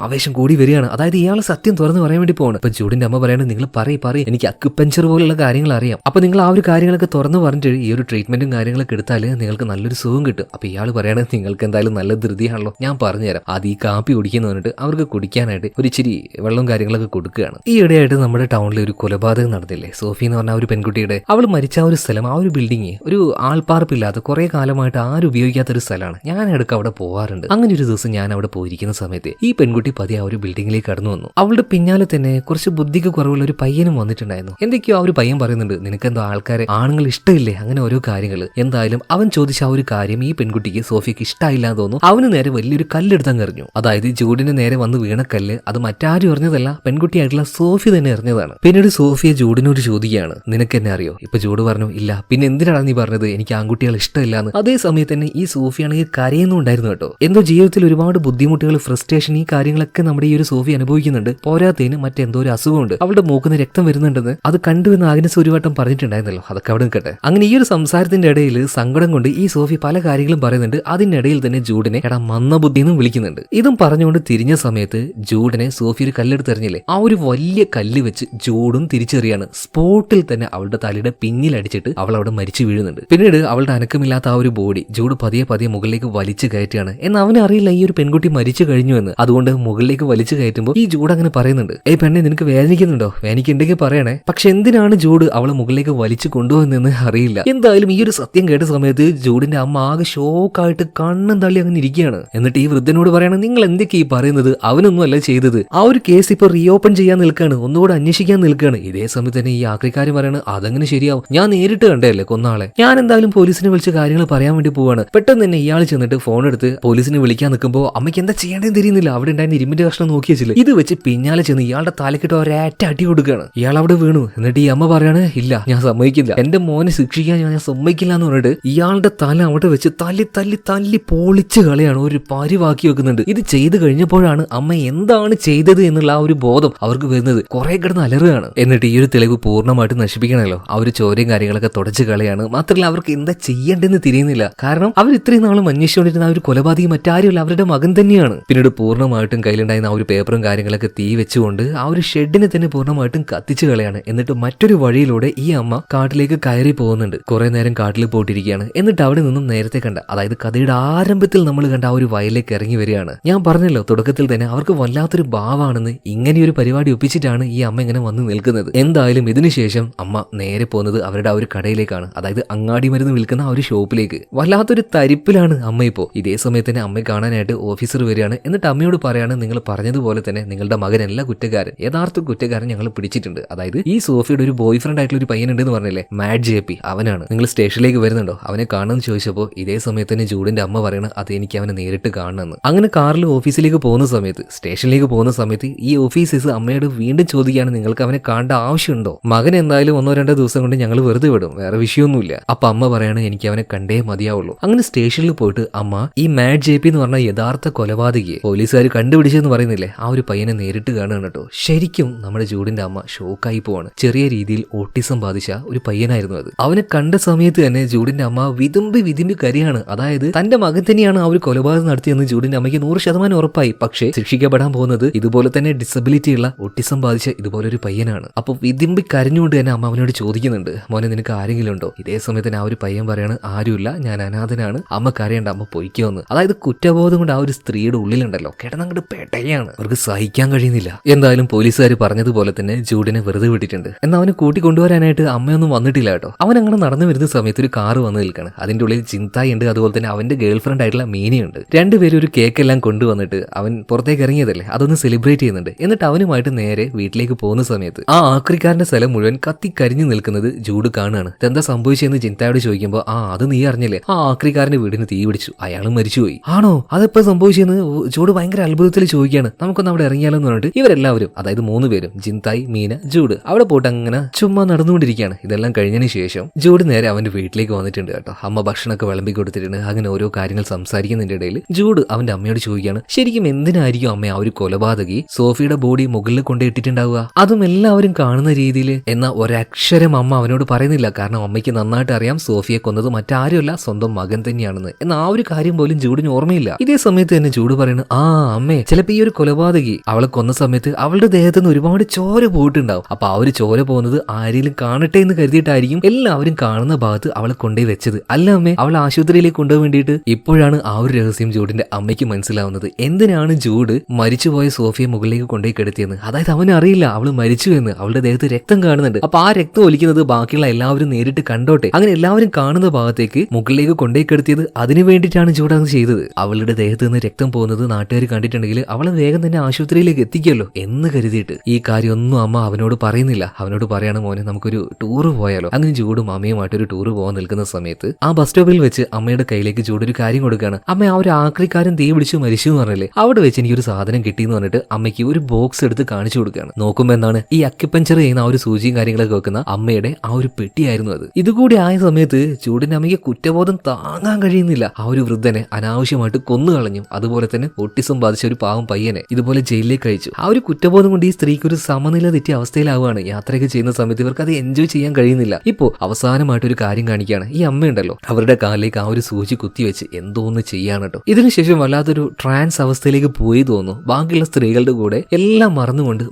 ആവേശം കൂടി വരികയാണ്. അതായത് ഇയാൾ സത്യം തുറന്ന് പറയാൻ വേണ്ടി പോകണം. അപ്പൊ ജൂഡിന്റെ അമ്മ പറയാണ്, നിങ്ങൾ പറയും എനിക്ക് അക്യുപഞ്ചർ പോലുള്ള കാര്യങ്ങൾ അറിയാം. അപ്പൊ നിങ്ങൾ ആ ഒരു കാര്യങ്ങളൊക്കെ തുറന്ന് പറഞ്ഞിട്ട് ഈ ഒരു ട്രീറ്റ്മെന്റും കാര്യങ്ങളൊക്കെ എടുത്താൽ നിങ്ങൾക്ക് നല്ലൊരു സുഖം കിട്ടും. അപ്പൊ ഇയാൾ പറയാണ്, നിങ്ങൾക്ക് എന്തായാലും നല്ല ധൃതിയാണല്ലോ, ഞാൻ പറഞ്ഞുതരാം. അത് ഈ കാപ്പി കുടിക്കുന്നു പറഞ്ഞിട്ട് അവർക്ക് കുടിക്കാനായിട്ട് ഒരു ഇച്ചിരി വെള്ളവും കാര്യങ്ങളൊക്കെ കൊടുക്കുകയാണ്. ഈ ഇടയായിട്ട് നമ്മുടെ ടൗണിൽ ഒരു കൊലപാതകം നടന്നില്ലേ, സോഫി എന്ന് പറഞ്ഞ ഒരു പെൺകുട്ടിയുടെ. അവൾ മരിച്ച ആ ഒരു സ്ഥലം, ആ ഒരു ബിൽഡിംഗ് ഒരു ആൾപ്പാർപ്പില്ലാത്ത കുറെ കാലമായിട്ട് ആരും ഉപയോഗിക്കാത്ത ഒരു സ്ഥലമാണ്. ഞാൻ ഇടയ്ക്ക് അവിടെ പോകാറുണ്ട്. അങ്ങനെ ഒരു ദിവസം ഞാൻ അവിടെ പോയിരിക്കുന്ന സമയത്ത് ഈ പെൺകുട്ടി പതിയെ ആ ഒരു ബിൽഡിംഗിലേക്ക് കടന്നു വന്നു. അവളുടെ പിന്നാലെ തന്നെ കുറച്ച് ബുദ്ധിക്ക് കുറവുള്ള ഒരു പയ്യനും വന്നിട്ടുണ്ടായിരുന്നു. എന്തൊക്കെയോ ആ ഒരു പയ്യൻ പറയുന്നുണ്ട്, നിനക്കെന്തോ ആൾക്കാരെ ആണുങ്ങൾ ഇഷ്ടമില്ലേ, അങ്ങനെ ഓരോ കാര്യങ്ങൾ. എന്തായാലും അവൻ ചോദിച്ച ആ ഒരു കാര്യം ഈ പെൺകുട്ടിക്ക് സോഫിയക്ക് ഇഷ്ടമായില്ല എന്ന് തോന്നുന്നു. അവന് നേരെ വലിയൊരു കല്ലെടുത്താൻ എറിഞ്ഞു. അതായത് ജൂഡിന്റെ നേരെ വന്ന് വീണ കല്ല് അത് മറ്റാരും എറിഞ്ഞതല്ല, പെൺകുട്ടിയായിട്ടുള്ള സോഫി തന്നെ എറിഞ്ഞതാണ്. പിന്നീട് സോഫിയ ജൂഡിനോട് ചോദിക്കുകയാണ്, നിനക്ക് എന്നെ അറിയോ? ഇപ്പൊ ജൂഡ് പറഞ്ഞു, ഇല്ല. പിന്നെ എന്തിനാണ് നീ പറഞ്ഞത് എനിക്ക് ആൺകുട്ടികൾ ഇഷ്ടമില്ല എന്ന്? അതേ സമയത്ത് തന്നെ ഈ സോഫിയാണെങ്കിൽ കരയുന്നുണ്ടായിരുന്നു കേട്ടോ. എന്തോ ജീവിതത്തിൽ ഒരുപാട് ബുദ്ധിമുട്ടുകൾ, ഫ്രസ്ട്രേഷൻ, ഈ കാര്യങ്ങളൊക്കെ നമ്മുടെ ഈ ഒരു സോഫി അനുഭവിക്കുന്നുണ്ട്. പോരാത്തതിന് മറ്റെന്തോ ഒരു അസുഖമുണ്ട്, അവളുടെ മൂക്കുന്ന രക്തം വരുന്നുണ്ടെന്ന് അത് കണ്ടുവെന്ന് ആഗ്നസ് ഒരു വട്ടം പറഞ്ഞിട്ടുണ്ടായിരുന്നല്ലോ. അതൊക്കെ അവിടെ നിൽക്കട്ടെ. അങ്ങനെ ഈ ഒരു സംസാരത്തിന്റെ ഇടയിൽ സങ്കടം കൊണ്ട് ഈ സോഫി പല കാര്യങ്ങളും പറയുന്നുണ്ട്. അതിനിടയിൽ തന്നെ ജൂഡിനെ എടാ മന്ദബുദ്ധി എന്നും വിളിക്കുന്നുണ്ട്. ഇതും പറഞ്ഞുകൊണ്ട് തിരിഞ്ഞ സമയത്ത് ജൂഡിനെ സോഫി ഒരു കല്ലെടുത്ത് എറിഞ്ഞില്ലേ, ആ ഒരു വലിയ കല്ല് വെച്ച് ജൂഡും തിരിച്ചെറിയാണ്. സ്പോട്ടിൽ തന്നെ അവളുടെ തലയുടെ പിന്നിലടിച്ചിട്ട് അവൾ അവിടെ മരിച്ചു വീഴുന്നുണ്ട്. പിന്നീട് അവളുടെ അനക്കമില്ലാത്ത ആ ഒരു ബോഡി ജൂഡ് പതിയെ മുകളിലേക്ക് വലിച്ചു കയറ്റുകയാണ്. എന്നാൽ അവനറിയില്ല ഈ ഒരു പെൺകുട്ടി മരിച്ചു കഴിഞ്ഞു എന്ന്. അതുകൊണ്ട് മുകളിലേക്ക് വലിച്ചു കയറ്റുമ്പോൾ ഈ ജൂഡ് അങ്ങനെ പറയുന്നുണ്ട്, ഏയ് പെണ്ണെ, നിനക്ക് വേദനിക്കുന്നുണ്ടോ? വേദനിക്കുണ്ടെങ്കിൽ പറയണേ. പക്ഷെ എന്തിനാണ് ജൂഡ് അവളെ മുകളിലേക്ക് വലിച്ചു കൊണ്ടുപോകുന്നതെന്ന് അറിയില്ല. എന്തായാലും ഈ ഒരു സത്യം കേട്ട സമയത്ത് ജൂഡിന്റെ അമ്മ ആകെ ഷോക്കായിട്ട് കണ്ണും തള്ളി അങ്ങനെ ഇരിക്കുകയാണ്. എന്നിട്ട് ഈ വൃദ്ധനോട് പറയാണ്, നിങ്ങൾ എന്തൊക്കെയാ ഈ പറയുന്നത്? അവനൊന്നും അല്ല ചെയ്തത്. ആ ഒരു കേസ് ഇപ്പൊ റീഓപ്പൺ ചെയ്യാൻ നിൽക്കുകയാണ്, ഒന്നുകൂടെ അന്വേഷിക്കാൻ നിൽക്കുകയാണ്. ഇതേ സമയത്ത് തന്നെ ഈ ആക്രിക്കാര് പറയാണ്, അതങ്ങനെ ശരിയാവും, ഞാൻ നേരിട്ട് കണ്ടല്ലേ കൊന്നാളെ. ഞാൻ എന്തായാലും പോലീസിനെ വിളിച്ച് കാര്യങ്ങൾ പറയാൻ വേണ്ടി പോവാണ്. പെട്ടെന്ന് തന്നെ ഇയാൾ ചെന്നിട്ട് ഫോൺ എടുത്ത് പോലീസിനെ വിളിക്കാൻ നിൽക്കുമ്പോൾ അമ്മയ്ക്ക് എന്താ ചെയ്യേണ്ടതെന്ന് തിരിയുന്നില്ല. അവിടെ ഉണ്ടായിരുന്ന ഇരുമ്പിന്റെ കഷ്ണം നോക്കി വെച്ചില്ല. ഇത് വെച്ച് പിന്നാലെ ചെന്ന് ഇയാളുടെ തലക്കിട്ട് ഒരേറ്റ അടി കൊടുക്കുകയാണ്. ഇയാൾ അവിടെ വീണു. എന്നിട്ട് ഈ അമ്മ പറയാണ്, ഇല്ല ഞാൻ സമ്മതിക്കില്ല, എന്റെ മോനെ ശിക്ഷിക്കാൻ ഞാൻ സമ്മതിക്കില്ല എന്ന് പറഞ്ഞിട്ട് ഇയാളുടെ തല അവിടെ വെച്ച് തല്ലി തല്ലി തല്ലി പൊളിച്ച് കളയാണ്, ഒരു പരിവാക്കി വെക്കുന്നുണ്ട്. ഇത് ചെയ്ത് കഴിഞ്ഞപ്പോഴാണ് അമ്മ എന്താണ് ചെയ്തത് എന്നുള്ള ആ ഒരു ബോധം അവർക്ക് വരുന്നത്. കുറെ കിടന്ന് അലറുകയാണ്. എന്നിട്ട് ഈ ഒരു തെളിവ് പൂർണ്ണമായിട്ട് നശിപ്പിക്കണമല്ലോ. ആ ഒരു ചോരയും കാര്യങ്ങളൊക്കെ തുടച്ച് കളയാണ്. മാത്രമല്ല അവർക്ക് എന്താ ചെയ്യേണ്ടെന്ന് തിരിയുന്നില്ല. കാരണം അവർ ഇത്രയും നാളും അന്വേഷിച്ചുകൊണ്ടിരുന്ന ആ ഒരു കൊലപാതകി മറ്റാരുമില്ല, അവരുടെ മകൻ തന്നെയാണ്. പിന്നീട് പൂർണ്ണമായിട്ടും കയ്യിലുണ്ടായിരുന്ന ആ ഒരു പേപ്പറും കാര്യങ്ങളൊക്കെ തീ വെച്ചുകൊണ്ട് ആ ഒരു ഷെഡിനെ തന്നെ പൂർണ്ണമായിട്ടും കത്തിച്ചു കളയാണ്. എന്നിട്ട് മറ്റൊരു വഴിയിലൂടെ ഈ അമ്മ കാട്ടിലേക്ക് കയറി പോകുന്നുണ്ട്. കുറെ നേരം കാട്ടിൽ പോയിട്ടിരിക്കുകയാണ്. എന്നിട്ട് അവിടെ നിന്നും നേരത്തെ കണ്ട, അതായത് കഥയുടെ ആരംഭത്തിൽ നമ്മൾ കണ്ട ആ ഒരു വയലിലേക്ക് ഇറങ്ങി വരികയാണ്. ഞാൻ പറഞ്ഞല്ലോ തുടക്കത്തിൽ തന്നെ അവർക്ക് വല്ലാത്തൊരു ഭാവമാണെന്ന്. ഇങ്ങനെയൊരു പരിപാടി ഒപ്പിച്ചിട്ടാണ് ഈ അമ്മ ഇങ്ങനെ വന്ന് നിൽക്കുന്നത്. എന്തായാലും ഇതിനുശേഷം അമ്മ നേരെ പോകുന്നത് അവരുടെ ആ ഒരു കടയിലേക്കാണ്, അതായത് അങ്ങാടി മരുന്ന് വിൽക്കുന്ന ആ ഒരു ഷോപ്പിലേക്ക്. വല്ലാത്തൊരു തരിപ്പിലാണ് അമ്മ ഇപ്പോ. ഇതേ സമയത്ത് തന്നെ അമ്മയെ കാണാനായിട്ട് ഓഫീസർ വരികയാണ്. എന്നിട്ട് അമ്മയോട് പറയാണ്, നിങ്ങൾ പറഞ്ഞതുപോലെ തന്നെ നിങ്ങളുടെ മകനല്ല കുറ്റക്കാരൻ, യഥാർത്ഥ കുറ്റക്കാരൻ ഞങ്ങൾ പിടിച്ചിട്ടുണ്ട്. അതായത് ഈ സോഫിയുടെ ഒരു ബോയ് ഫ്രണ്ട് ആയിട്ടുള്ള ഒരു പയ്യനുണ്ടെന്ന് പറഞ്ഞില്ലേ, മാഡ് JP, അവനാണ്. നിങ്ങൾ സ്റ്റേഷനിലേക്ക് വരുന്നുണ്ടോ, അവനെ കാണുമെന്ന് ചോദിച്ചപ്പോൾ ഇതേ സമയത്ത് തന്നെ ജൂഡിന്റെ അമ്മ പറയണ, അത് എനിക്ക് അവനെ നേരിട്ട് കാണണമെന്ന്. അങ്ങനെ കാറിൽ ഓഫീസിലേക്ക് പോകുന്ന സമയത്ത്, സ്റ്റേഷനിലേക്ക് പോകുന്ന സമയത്ത് ഈ ഓഫീസേഴ്സ് അമ്മയോട് വീണ്ടും ചോദിക്കുകയാണ്, നിങ്ങൾക്ക് അവനെ കാണേണ്ട ആവശ്യമുണ്ടോ? മകൻ എന്തായാലും 1-2 ദിവസം കൊണ്ട് ഞങ്ങൾ വെറുതെ വിടും, വേറെ വിഷയമൊന്നുമില്ല. അപ്പൊ അമ്മ പറയാണ്, എനിക്ക് അവനെ കണ്ടേ മതിയാവുള്ളൂ. അങ്ങനെ സ്റ്റേഷനിൽ പോയിട്ട് അമ്മ ഈ മാഡ് JP എന്ന് പറഞ്ഞ യഥാർത്ഥ കൊലപാതകിയെ പോലീസുകാർ കണ്ടുപിടിച്ചെന്ന് പറയുന്നില്ലേ, ആ ഒരു പയ്യനെ നേരിട്ട് കാണുകയാണ് കേട്ടോ. ശരിക്കും നമ്മുടെ ജൂഡിന്റെ അമ്മ ഷോക്കായി പോവാണ്. ചെറിയ രീതിയിൽ ഓട്ടിസം ബാധിച്ച ഒരു പയ്യനായിരുന്നു അത്. അവനെ കണ്ട സമയത്ത് തന്നെ ജൂഡിന്റെ അമ്മ വിതുമ്പി കരയാണ്. അതായത് തന്റെ മകൻ തന്നെയാണ് ആ ഒരു കൊലപാതകം നടത്തിയെന്ന് ജൂഡിന്റെ അമ്മയ്ക്ക് 100% ഉറപ്പായി. പക്ഷേ ശിക്ഷിക്കപ്പെടാൻ പോകുന്നത് ഇതുപോലെ തന്നെ ഡിസബിലിറ്റി ഉള്ള ഓട്ടിസം ബാധിച്ച ഇതുപോലൊരു പയ്യനാണ്. അപ്പൊ വിതുമ്പി കരഞ്ഞുകൊണ്ട് തന്നെ അമ്മ അവനോട് ചോദിക്കുന്നുണ്ട്, മോനെ നിനക്ക് ആരെങ്കിലും ഉണ്ടോ? ഇതേ സമയത്ത് തന്നെ ആ ഒരു പയ്യൻ പറയാണ്, ആരുമില്ല, ഞാൻ അനാഥനാണ്, അമ്മ കരയണ്ട, അമ്മ പൊയ്ക്കോന്ന്. അതായത് കുറ്റബോധം കൊണ്ട് ആ ഒരു സ്ത്രീയുടെ ഉള്ളിലുണ്ടല്ലോ കിടന്നങ്ങോട്ട് പെട്ടയാണ്, അവർക്ക് സഹിക്കാൻ കഴിയുന്നില്ല. എന്തായാലും പോലീസുകാർ പറഞ്ഞതുപോലെ തന്നെ ജൂഡിനെ വെറുതെ വിട്ടിട്ടുണ്ട്. എന്നാൽ അവനെ കൂട്ടിക്കൊണ്ടുവരാനായിട്ട് അമ്മയൊന്നും വന്നിട്ടില്ല കേട്ടോ. അവൻ അങ്ങനെ നടന്നു വരുന്ന സമയത്ത് ഒരു കാറ് വന്ന് നിൽക്കണം. അതിന്റെ ഉള്ളിൽ ചിന്തായി ഉണ്ട്, അതുപോലെ തന്നെ അവന്റെ ഗേൾ ഫ്രണ്ട് ആയിട്ടുള്ള മീനയുണ്ട്. രണ്ടുപേരും ഒരു കേക്ക് എല്ലാം കൊണ്ടുവന്നിട്ട് അവൻ പുറത്തേക്ക് ഇറങ്ങിയതല്ലേ, അതൊന്ന് സെലിബ്രേറ്റ് ചെയ്യുന്നുണ്ട്. എന്നിട്ട് അവനുമായിട്ട് നേരെ വീട്ടിലേക്ക് പോകുന്ന സമയത്ത് ആ ആക്രിക്കാരന്റെ സ്ഥലം മുഴുവൻ കത്തിക്കരിഞ്ഞു നിൽക്കുന്നത് ജൂഡ് കാണുകയാണ്. ഇതെന്താ സംഭവിച്ചെന്ന് ചിന്തായോട് ചോദിക്കുമ്പോൾ, അത് നീ അറിഞ്ഞില്ലേ, ആ ആക്രിക്കാരന്റെ വീടിന് തീ പിടിച്ചു, അയാളും മരിച്ചുപോയി. ആണോ, അതെപ്പോ സംഭവിച്ചെന്ന് ജൂഡ് ഭയങ്കര അത്ഭുതത്തിൽ ചോദിക്കുകയാണ്. നമുക്കൊന്ന് അവിടെ ഇറങ്ങിയാലോ എന്ന് പറഞ്ഞിട്ട് ഇവരെല്ലാവരും, അതായത് 3 പേരും, ജിന്തായ്, മീന, ജൂഡ്, അവിടെ പോയിട്ട് അങ്ങനെ ചുമ്മാ നടന്നുകൊണ്ടിരിക്കുകയാണ്. ഇതെല്ലാം കഴിഞ്ഞതിന് ശേഷം ജൂഡ് നേരെ അവന്റെ വീട്ടിലേക്ക് വന്നിട്ടുണ്ട് കേട്ടോ. അമ്മ ഭക്ഷണമൊക്കെ വിളമ്പി കൊടുത്ത് കൊടുത്തിട്ടുണ്ട്. അങ്ങനെ ഓരോ കാര്യങ്ങൾ സംസാരിക്കുന്നതിന്റെ ഇടയിൽ ജൂഡ് അവന്റെ അമ്മയോട് ചോദിക്കുകയാണ്, ശരിക്കും എന്തിനായിരിക്കും അമ്മ ആ ഒരു കൊലപാതകി സോഫിയുടെ ബോഡി മുകളിൽ കൊണ്ടിട്ടിട്ടുണ്ടാവുക, അതും എല്ലാവരും കാണുന്ന രീതിയിൽ? എന്നാൽ ഒരക്ഷരം അമ്മ അവനോട് പറയുന്നില്ല. കാരണം അമ്മയ്ക്ക് നന്നായിട്ട് അറിയാം സോഫിയെ കൊന്നത് മറ്റാരുമല്ല സ്വന്തം മകൻ തന്നെയാണെന്ന്. എന്നാൽ ആ ഒരു കാര്യം പോലും ജൂഡിന് ഓർമ്മയില്ല. ഇതേ സമയത്ത് തന്നെ ജൂഡ് പറയുന്നു, ആ അമ്മേ, ചിലപ്പോ ഈ ഒരു കൊലപാതകി അവളെ കൊന്ന സമയത്ത് അവളുടെ ദേഹത്ത് നിന്ന് ഒരുപാട് ചോര പോയിട്ടുണ്ടാവും. അപ്പൊ ആ ഒരു ചോര പോകുന്നത് ആരെങ്കിലും കാണട്ടെ എന്ന് കരുതിയിട്ടായിരിക്കും എല്ലാവരും കാണുന്ന ഭാഗത്ത് അവളെ കൊണ്ടുപോയി വെച്ചത്. അല്ല അമ്മേ, അവളെ ആശുപത്രിയിലേക്ക് കൊണ്ടുപോകാൻ വേണ്ടിയിട്ട്. ഇപ്പോഴാണ് ആ ഒരു രഹസ്യം ജൂഡിന്റെ അമ്മയ്ക്ക് മനസ്സിലാവുന്നത്. എന്തിനാണ് ജൂഡ് മരിച്ചുപോയ സോഫിയെ മുകളിലേക്ക് കൊണ്ടുപോയി കിടത്തിയെന്ന്. അതായത് അവന് അറിയില്ല അവള് മരിച്ചു എന്ന്. അവളുടെ ദേഹത്ത് രക്തം കാണുന്നുണ്ട്. അപ്പൊ ആ രക്തം ഒലിക്കുന്നത് ബാക്കിയുള്ള എല്ലാവരും നേരിട്ട് കണ്ടോട്ടെ. അങ്ങനെ എല്ലാവരും കാണുന്ന ഭാഗത്തേക്ക് മുകളിലേക്ക് കൊണ്ടുപോയി കിടത്തിയത് അതിനു വേണ്ടിയിട്ടാണ് ജൂഡ് അത് ചെയ്തത്. അവളുടെ ദേഹത്ത് നിന്ന് രക്തം പോകുന്നത് നാട്ടുകാർ കണ്ടിട്ടുണ്ടെങ്കിൽ അവളെ വേഗം തന്നെ ആശുപത്രിയിലേക്ക് എത്തിക്കുമല്ലോ എന്ന് കരുതിയിട്ട് ഈ കാര്യമൊന്നും അമ്മ അവനോട് പറയുന്നില്ല. അവനോട് പറയാണ്, മോനെ നമുക്കൊരു ടൂറ് പോയാലോ. അങ്ങനെ ജൂഡും അമ്മയുമായിട്ട് ഒരു ടൂറ് പോകാൻ നിൽക്കുന്ന സമയത്ത് ആ ബസ് സ്റ്റോപ്പിൽ വെച്ച് അമ്മയുടെ കയ്യിലേക്ക് ജൂഡ് ഒരു കാര്യം കൊടുക്കുകയാണ്. അമ്മ, ആ ഒരു ആക്രിക്കാരൻ തീ പിടിച്ചു മരിച്ചു എന്ന് പറഞ്ഞല്ലേ, അവിടെ വെച്ച് എനിക്കൊരു സാധനം കിട്ടിയെന്ന് പറഞ്ഞിട്ട് അമ്മയ്ക്ക് ഒരു ബോക്സ് എടുത്ത് കാണിച്ചു കൊടുക്കുകയാണ്. നോക്കുമ്പോൾ എന്താണ്, ഈ അക്യുപഞ്ചർ ചെയ്യുന്ന ആ ഒരു സൂചിയും കാര്യങ്ങളൊക്കെ വെക്കുന്ന അമ്മയുടെ ആ ഒരു പെട്ടിയായിരുന്നു അത്. ഇതുകൂടി ആയ സമയത്ത് ജൂഡിന്റെ അമ്മയ്ക്ക് കുറ്റബോധം താങ്ങാൻ കഴിയുന്നില്ല. ആ ഒരു വൃദ്ധനെ അനാവശ്യമായിട്ട് കൊന്നു കളഞ്ഞു. അതുപോലെ തന്നെ ഓട്ടിസം ബാധിച്ച ഒരു പാവം പയ്യനെ ഇതുപോലെ ജയിലിലേക്ക് അയച്ചു. ആ ഒരു കുറ്റബോധം കൊണ്ട് ഈ സ്ത്രീക്ക് ഒരു സമനില തെറ്റിയ അവസ്ഥയിലാവുകയാണ്. യാത്രയൊക്കെ ചെയ്യുന്ന സമയത്ത് ഇവർക്ക് അത് എൻജോയ് ചെയ്യാൻ കഴിയുന്നില്ല. ഇപ്പോ അവസാനമായിട്ടൊരു കാര്യം കാണിക്കുകയാണ്. ഈ അമ്മയുണ്ടല്ലോ, അവരുടെ കാലിലേക്ക് ആ ഒരു സൂചി കുത്തിവെച്ച് എന്തോന്ന് ചെയ്യാണ് കേട്ടോ. ഇതിനുശേഷം വല്ലാത്തൊരു ട്രാൻസ് അവസ്ഥയിലേക്ക് പോയി തോന്നുന്നു. ബാക്കിയുള്ള സ്ത്രീകളുടെ കൂടെ എല്ലാം മറന്നുകൊണ്ട്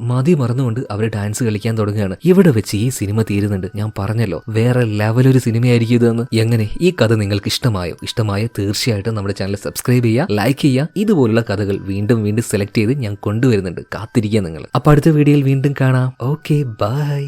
അവർ ഡാൻസ് കളിക്കാൻ തുടങ്ങുകയാണ്. ഇവിടെ വെച്ച് ഈ സിനിമ തീരുന്നുണ്ട്. ഞാൻ പറഞ്ഞല്ലോ വേറെ ലെവലൊരു സിനിമയായിരിക്കും ഇതെന്ന്. എങ്ങനെ ഈ കഥ നിങ്ങൾക്ക് ഇഷ്ടമായോ തീർച്ചയായിട്ടും നമ്മുടെ ചാനൽ സബ്സ്ക്രൈബ് ചെയ്യുക, ലൈക്ക് ചെയ്യുക. ഇതുപോലുള്ള കഥകൾ വീണ്ടും സെലക്ട് ചെയ്ത് ഞാൻ കൊണ്ടുവരുന്നുണ്ട്. കാത്തിരിക്കുക നിങ്ങൾ. അപ്പൊ അടുത്ത വീഡിയോയിൽ വീണ്ടും കാണാം. Okay, by.